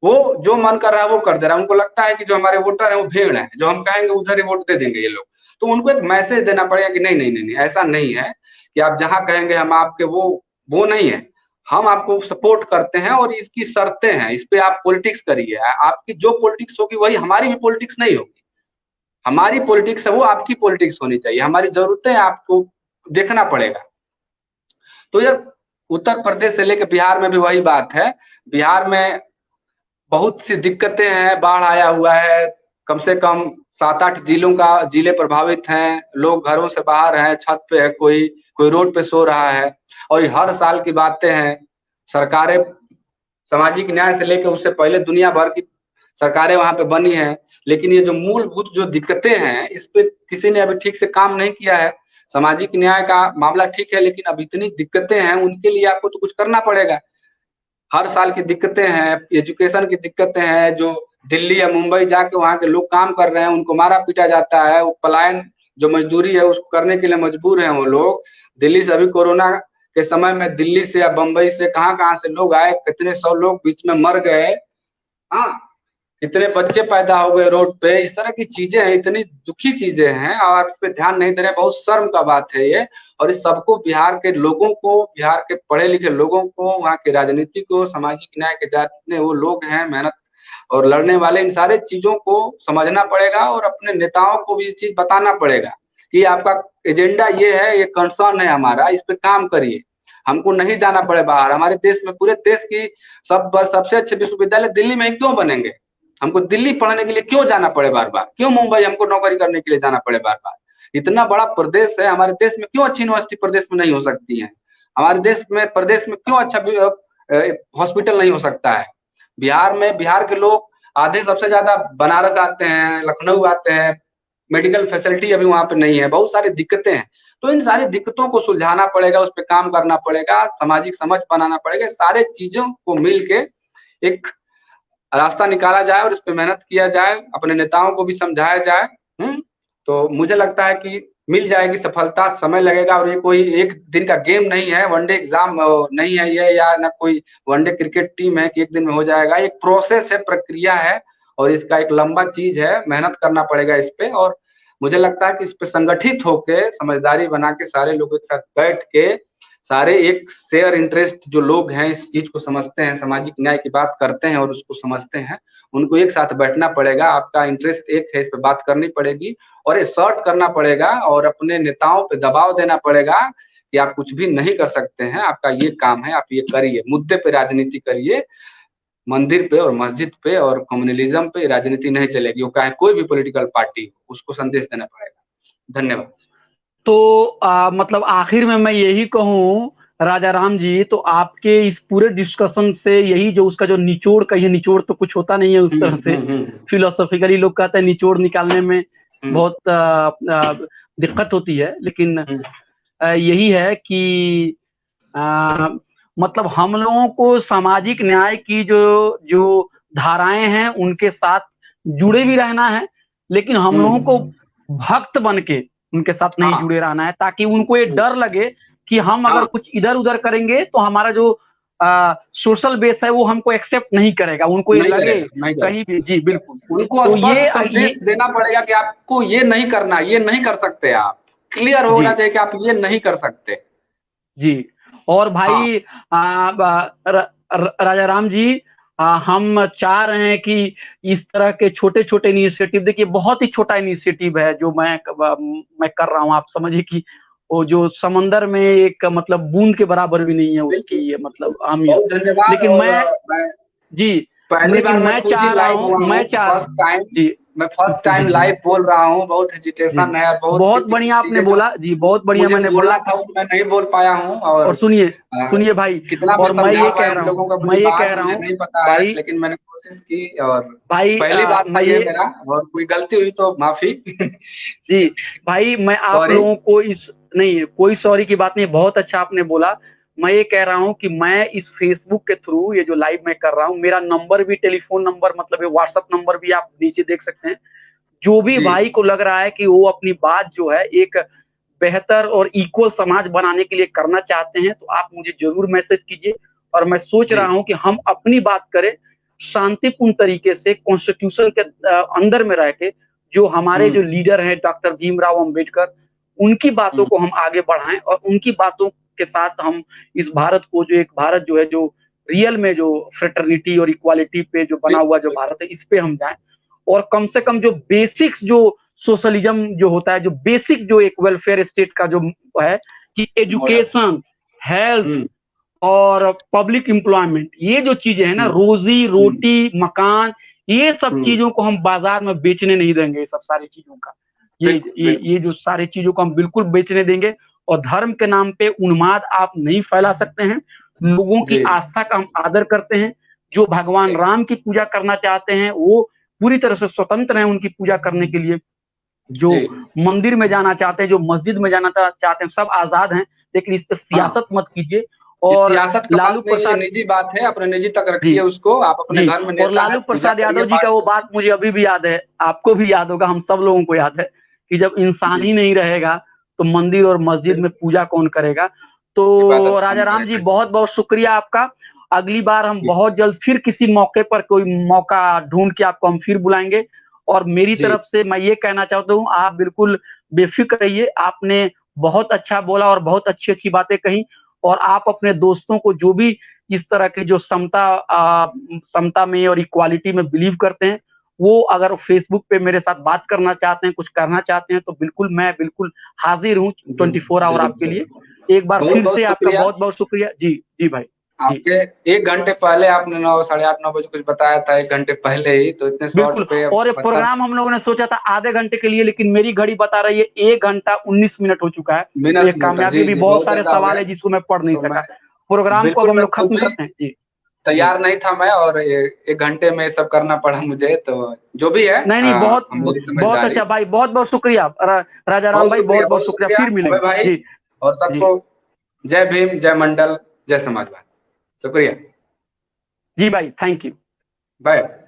वो जो मन कर रहा है वो कर दे रहा है, उनको लगता है कि जो हमारे वोटर है वो भेड़ है, जो हम कहेंगे उधर ही वोट दे देंगे ये लोग। तो उनको एक मैसेज देना पड़ेगा कि नहीं नहीं नहीं नहीं, ऐसा नहीं है कि आप जहां कहेंगे हम आपके, वो नहीं है, हम आपको सपोर्ट करते हैं और इसकी शर्तें हैं, इस पे आप पॉलिटिक्स करिए, आपकी जो पॉलिटिक्स होगी वही, हमारी भी पॉलिटिक्स नहीं होगी, हमारी पॉलिटिक्स है वो आपकी पॉलिटिक्स होनी चाहिए, हमारी जरूरतें आपको देखना पड़ेगा। तो ये उत्तर प्रदेश से लेकर बिहार में भी वही बात है। बिहार में बहुत सी दिक्कतें हैं, बाढ़ आया हुआ है, कम से कम 7-8 जिले प्रभावित हैं, लोग घरों से बाहर हैं, छत पे है, कोई कोई रोड पे सो रहा है, और ये हर साल की बातें हैं। सरकारें, सामाजिक न्याय से लेकर उससे पहले दुनिया भर की सरकारें वहां पे बनी हैं, लेकिन ये जो मूलभूत जो दिक्कतें हैं, इस पे किसी ने अभी ठीक से काम नहीं किया है। सामाजिक न्याय का मामला ठीक है, लेकिन अब इतनी दिक्कतें हैं, उनके लिए आपको तो कुछ करना पड़ेगा। हर साल की दिक्कतें हैं, एजुकेशन की दिक्कतें हैं, जो दिल्ली या मुंबई जाके वहाँ के लोग काम कर रहे हैं, उनको मारा पीटा जाता है, वो पलायन जो मजदूरी है उसको करने के लिए मजबूर हैं वो लोग। दिल्ली से अभी कोरोना के समय में दिल्ली से या बंबई से कहाँ कहाँ से लोग आए, कितने 100 लोग बीच में मर गए, हाँ, कितने बच्चे पैदा हो गए रोड पे, इस तरह की चीजें हैं, इतनी दुखी चीजें हैं, और आप इस पे ध्यान नहीं दे रहे, बहुत शर्म का बात है ये। और इस सबको बिहार के लोगों को, बिहार के पढ़े लिखे लोगों को, वहाँ की राजनीति को, सामाजिक न्याय के जितने वो लोग हैं मेहनत और लड़ने वाले, इन सारे चीजों को समझना पड़ेगा, और अपने नेताओं को भी ये चीज बताना पड़ेगा कि आपका एजेंडा ये है, ये कंसर्न है हमारा, इस पे काम करिए। हमको नहीं जाना पड़े बाहर, हमारे देश में, पूरे देश की सबसे अच्छे विश्वविद्यालय दिल्ली में ही क्यों बनेंगे? हमको दिल्ली पढ़ने के लिए क्यों जाना पड़े बार बार? क्यों मुंबई हमको नौकरी करने के लिए जाना पड़े बार बार? इतना बड़ा प्रदेश है हमारे देश में, क्यों अच्छी यूनिवर्सिटी प्रदेश में नहीं हो सकती है? हमारे देश में, प्रदेश में क्यों अच्छा हॉस्पिटल नहीं हो सकता है? बिहार में, बिहार के लोग आधे सबसे ज्यादा बनारस आते हैं, लखनऊ आते हैं, मेडिकल फैसिलिटी अभी वहां पे नहीं है, बहुत सारी दिक्कतें हैं। तो इन सारी दिक्कतों को सुलझाना पड़ेगा, उस पर काम करना पड़ेगा, सामाजिक समझ बनाना पड़ेगा, सारे चीजों को मिल के एक रास्ता निकाला जाए और इस पे मेहनत किया जाए, अपने नेताओं को भी समझाया जाए। तो मुझे लगता है कि मिल जाएगी सफलता, समय लगेगा, और ये कोई एक दिन का गेम नहीं है, वनडे एग्जाम नहीं है ये, या ना कोई वनडे क्रिकेट टीम है कि एक दिन में हो जाएगा। एक प्रोसेस है, प्रक्रिया है, और इसका एक लंबा चीज है, मेहनत करना पड़ेगा इस पे। और मुझे लगता है कि इस पे संगठित होके, समझदारी बना के, सारे लोगों के साथ बैठ के, सारे एक शेयर इंटरेस्ट जो लोग हैं, इस चीज को समझते हैं, सामाजिक न्याय की बात करते हैं और उसको समझते हैं, उनको एक साथ बैठना पड़ेगा। आपका इंटरेस्ट एक है, इस पे बात करनी पड़ेगी और ये सर्ट करना पड़ेगा, और अपने नेताओं पे दबाव देना पड़ेगा कि आप कुछ भी नहीं कर सकते हैं, आपका ये काम है, आप ये करिए, मुद्दे पे राजनीति करिए, मंदिर पे और मस्जिद पे और कम्युनलिज्म पे राजनीति नहीं चलेगी, वो चाहे कोई भी पॉलिटिकल पार्टी हो, उसको संदेश देना पड़ेगा। धन्यवाद। तो मतलब आखिर में मैं यही कहूँ राजा राम जी, तो आपके इस पूरे डिस्कशन से यही जो उसका जो निचोड़, कहिए निचोड़ तो कुछ होता नहीं है उस तरह से, फिलोसॉफिकली लोग कहते हैं निचोड़ निकालने में बहुत दिक्कत होती है, लेकिन यही है कि मतलब हम लोगों को सामाजिक न्याय की जो जो धाराएं हैं उनके साथ जुड़े भी रहना है, लेकिन हम लोगों को भक्त बन के उनके साथ नहीं जुड़े रहना है, ताकि उनको ये डर लगे कि हम अगर कुछ इधर उधर करेंगे तो हमारा जो सोशल बेस है वो हमको एक्सेप्ट नहीं करेगा, उनको ये लगे कहीं भी। जी बिल्कुल, उनको तो स्पष्ट संदेश देना पड़ेगा कि आपको ये नहीं करना, ये नहीं कर सकते, आप क्लियर होना चाहिए कि आप ये नहीं कर सकते। जी, और भाई राजा राम जी, हम चाह रहे हैं कि इस तरह के छोटे छोटे इनिशिएटिव, देखिए बहुत ही छोटा इनिशिएटिव है जो मैं कर रहा हूँ, आप समझिए कि वो जो समंदर में एक मतलब बूंद के बराबर भी नहीं है उसकी मतलब अहमियत, लेकिन मैं जी पहली बार मैं चाह रहा हूँ, मैं फर्स्ट टाइम लाइव बोल रहा हूँ, बहुत हेजिटेशन है, बहुत बढ़िया आपने बोला जी, बहुत बढ़िया मैंने बोला था, मैं नहीं बोल पाया हूँ। और सुनिए भाई, कितना और मैं ये कह रहा लोगों का हूँ, मैं ये कह रहा हूँ नहीं पता है, लेकिन मैंने कोशिश की, और भाई पहली बात था ये मेरा, और कोई गलती हुई तो माफी। जी भाई, मैं आप लोगों को इस नहीं, कोई सॉरी की बात नहीं, बहुत अच्छा आपने बोला। मैं ये कह रहा हूँ कि मैं इस फेसबुक के थ्रू ये जो लाइव मैं कर रहा हूँ, मेरा नंबर भी, टेलीफोन नंबर मतलब ये व्हाट्सएप नंबर भी आप नीचे देख सकते हैं। जो भी भाई को लग रहा है कि वो अपनी बात जो है एक बेहतर और इक्वल समाज बनाने के लिए करना चाहते हैं, तो आप मुझे जरूर मैसेज कीजिए। और मैं सोच रहा हूँ कि हम अपनी बात करें शांतिपूर्ण तरीके से, कॉन्स्टिट्यूशन के अंदर में रह के, जो हमारे जो लीडर हैं डॉक्टर भीमराव अंबेडकर, उनकी बातों को हम आगे बढ़ाएं, और उनकी बातों के साथ हम इस भारत को, जो एक भारत जो है जो रियल में जो फ्रेटर्निटी और इक्वालिटी पे जो बना हुआ जो भारत है, इस पे हम जाएं। और कम से कम जो बेसिक्स जो सोशलिज्म जो होता है, जो बेसिक जो एक वेलफेयर स्टेट का जो है कि एजुकेशन, हेल्थ और पब्लिक एम्प्लॉयमेंट, ये जो चीजें है ना, रोजी रोटी, मकान, ये सब चीजों को हम बाजार में बेचने नहीं देंगे। ये सब सारी चीजों का ये जो सारी चीजों को हम बिल्कुल बेचने देंगे। और धर्म के नाम पे उन्माद आप नहीं फैला सकते हैं। लोगों की आस्था का हम आदर करते हैं। जो भगवान राम की पूजा करना चाहते हैं वो पूरी तरह से स्वतंत्र हैं उनकी पूजा करने के लिए। जो मंदिर में जाना चाहते हैं, जो मस्जिद में जाना चाहते हैं, सब आजाद हैं, लेकिन इस पर सियासत मत कीजिए। और लालू प्रसाद, निजी बात है, अपने निजी तक रखिए उसको, आप अपने घर में। और लालू प्रसाद यादव जी का वो बात मुझे अभी भी याद है, आपको भी याद होगा, हम सब लोगों को याद है कि जब इंसान ही नहीं रहेगा तो मंदिर और मस्जिद में पूजा कौन करेगा। तो राजा राम जी, बहुत बहुत शुक्रिया आपका। अगली बार हम बहुत जल्द फिर किसी मौके पर कोई मौका ढूंढ के आपको हम फिर बुलाएंगे। और मेरी तरफ से मैं ये कहना चाहता हूँ, आप बिल्कुल बेफिक्र रहिए। आपने बहुत अच्छा बोला और बहुत अच्छी अच्छी बातें कही। और आप अपने दोस्तों को जो भी इस तरह के जो समता में और इक्वालिटी में बिलीव करते हैं, वो अगर फेसबुक पे मेरे साथ बात करना चाहते हैं, कुछ करना चाहते हैं, तो बिल्कुल मैं बिल्कुल हाजिर हूँ 24 आवर आपके लिए। एक बार फिर से आपका बहुत बहुत शुक्रिया। जी जी भाई, आपके 1 घंटे पहले आपने 9, 8:30, 9 बजे कुछ बताया था, 1 घंटे पहले ही, तो इतने शॉर्ट पे। और ये प्रोग्राम हम लोगों ने सोचा था आधे घंटे के लिए, लेकिन मेरी घड़ी बता रही है 1 घंटा 19 मिनट हो चुका है। ये कामयाबी भी, बहुत सारे सवाल है जिसको मैं पढ़ नहीं सका। प्रोग्राम को अब हम लोग खत्म करते हैं। जी, तैयार नहीं था मैं, और 1 घंटे में सब करना पड़ा मुझे, तो जो भी है। नहीं, बहुत अच्छा भाई, बहुत बहुत शुक्रिया राजा राम भाई, बहुत बहुत शुक्रिया। फिर मिलेंगे भाई। और सबको जय भीम, जय मंडल, जय समाजवाद। शुक्रिया जी भाई, थैंक यू। बाय।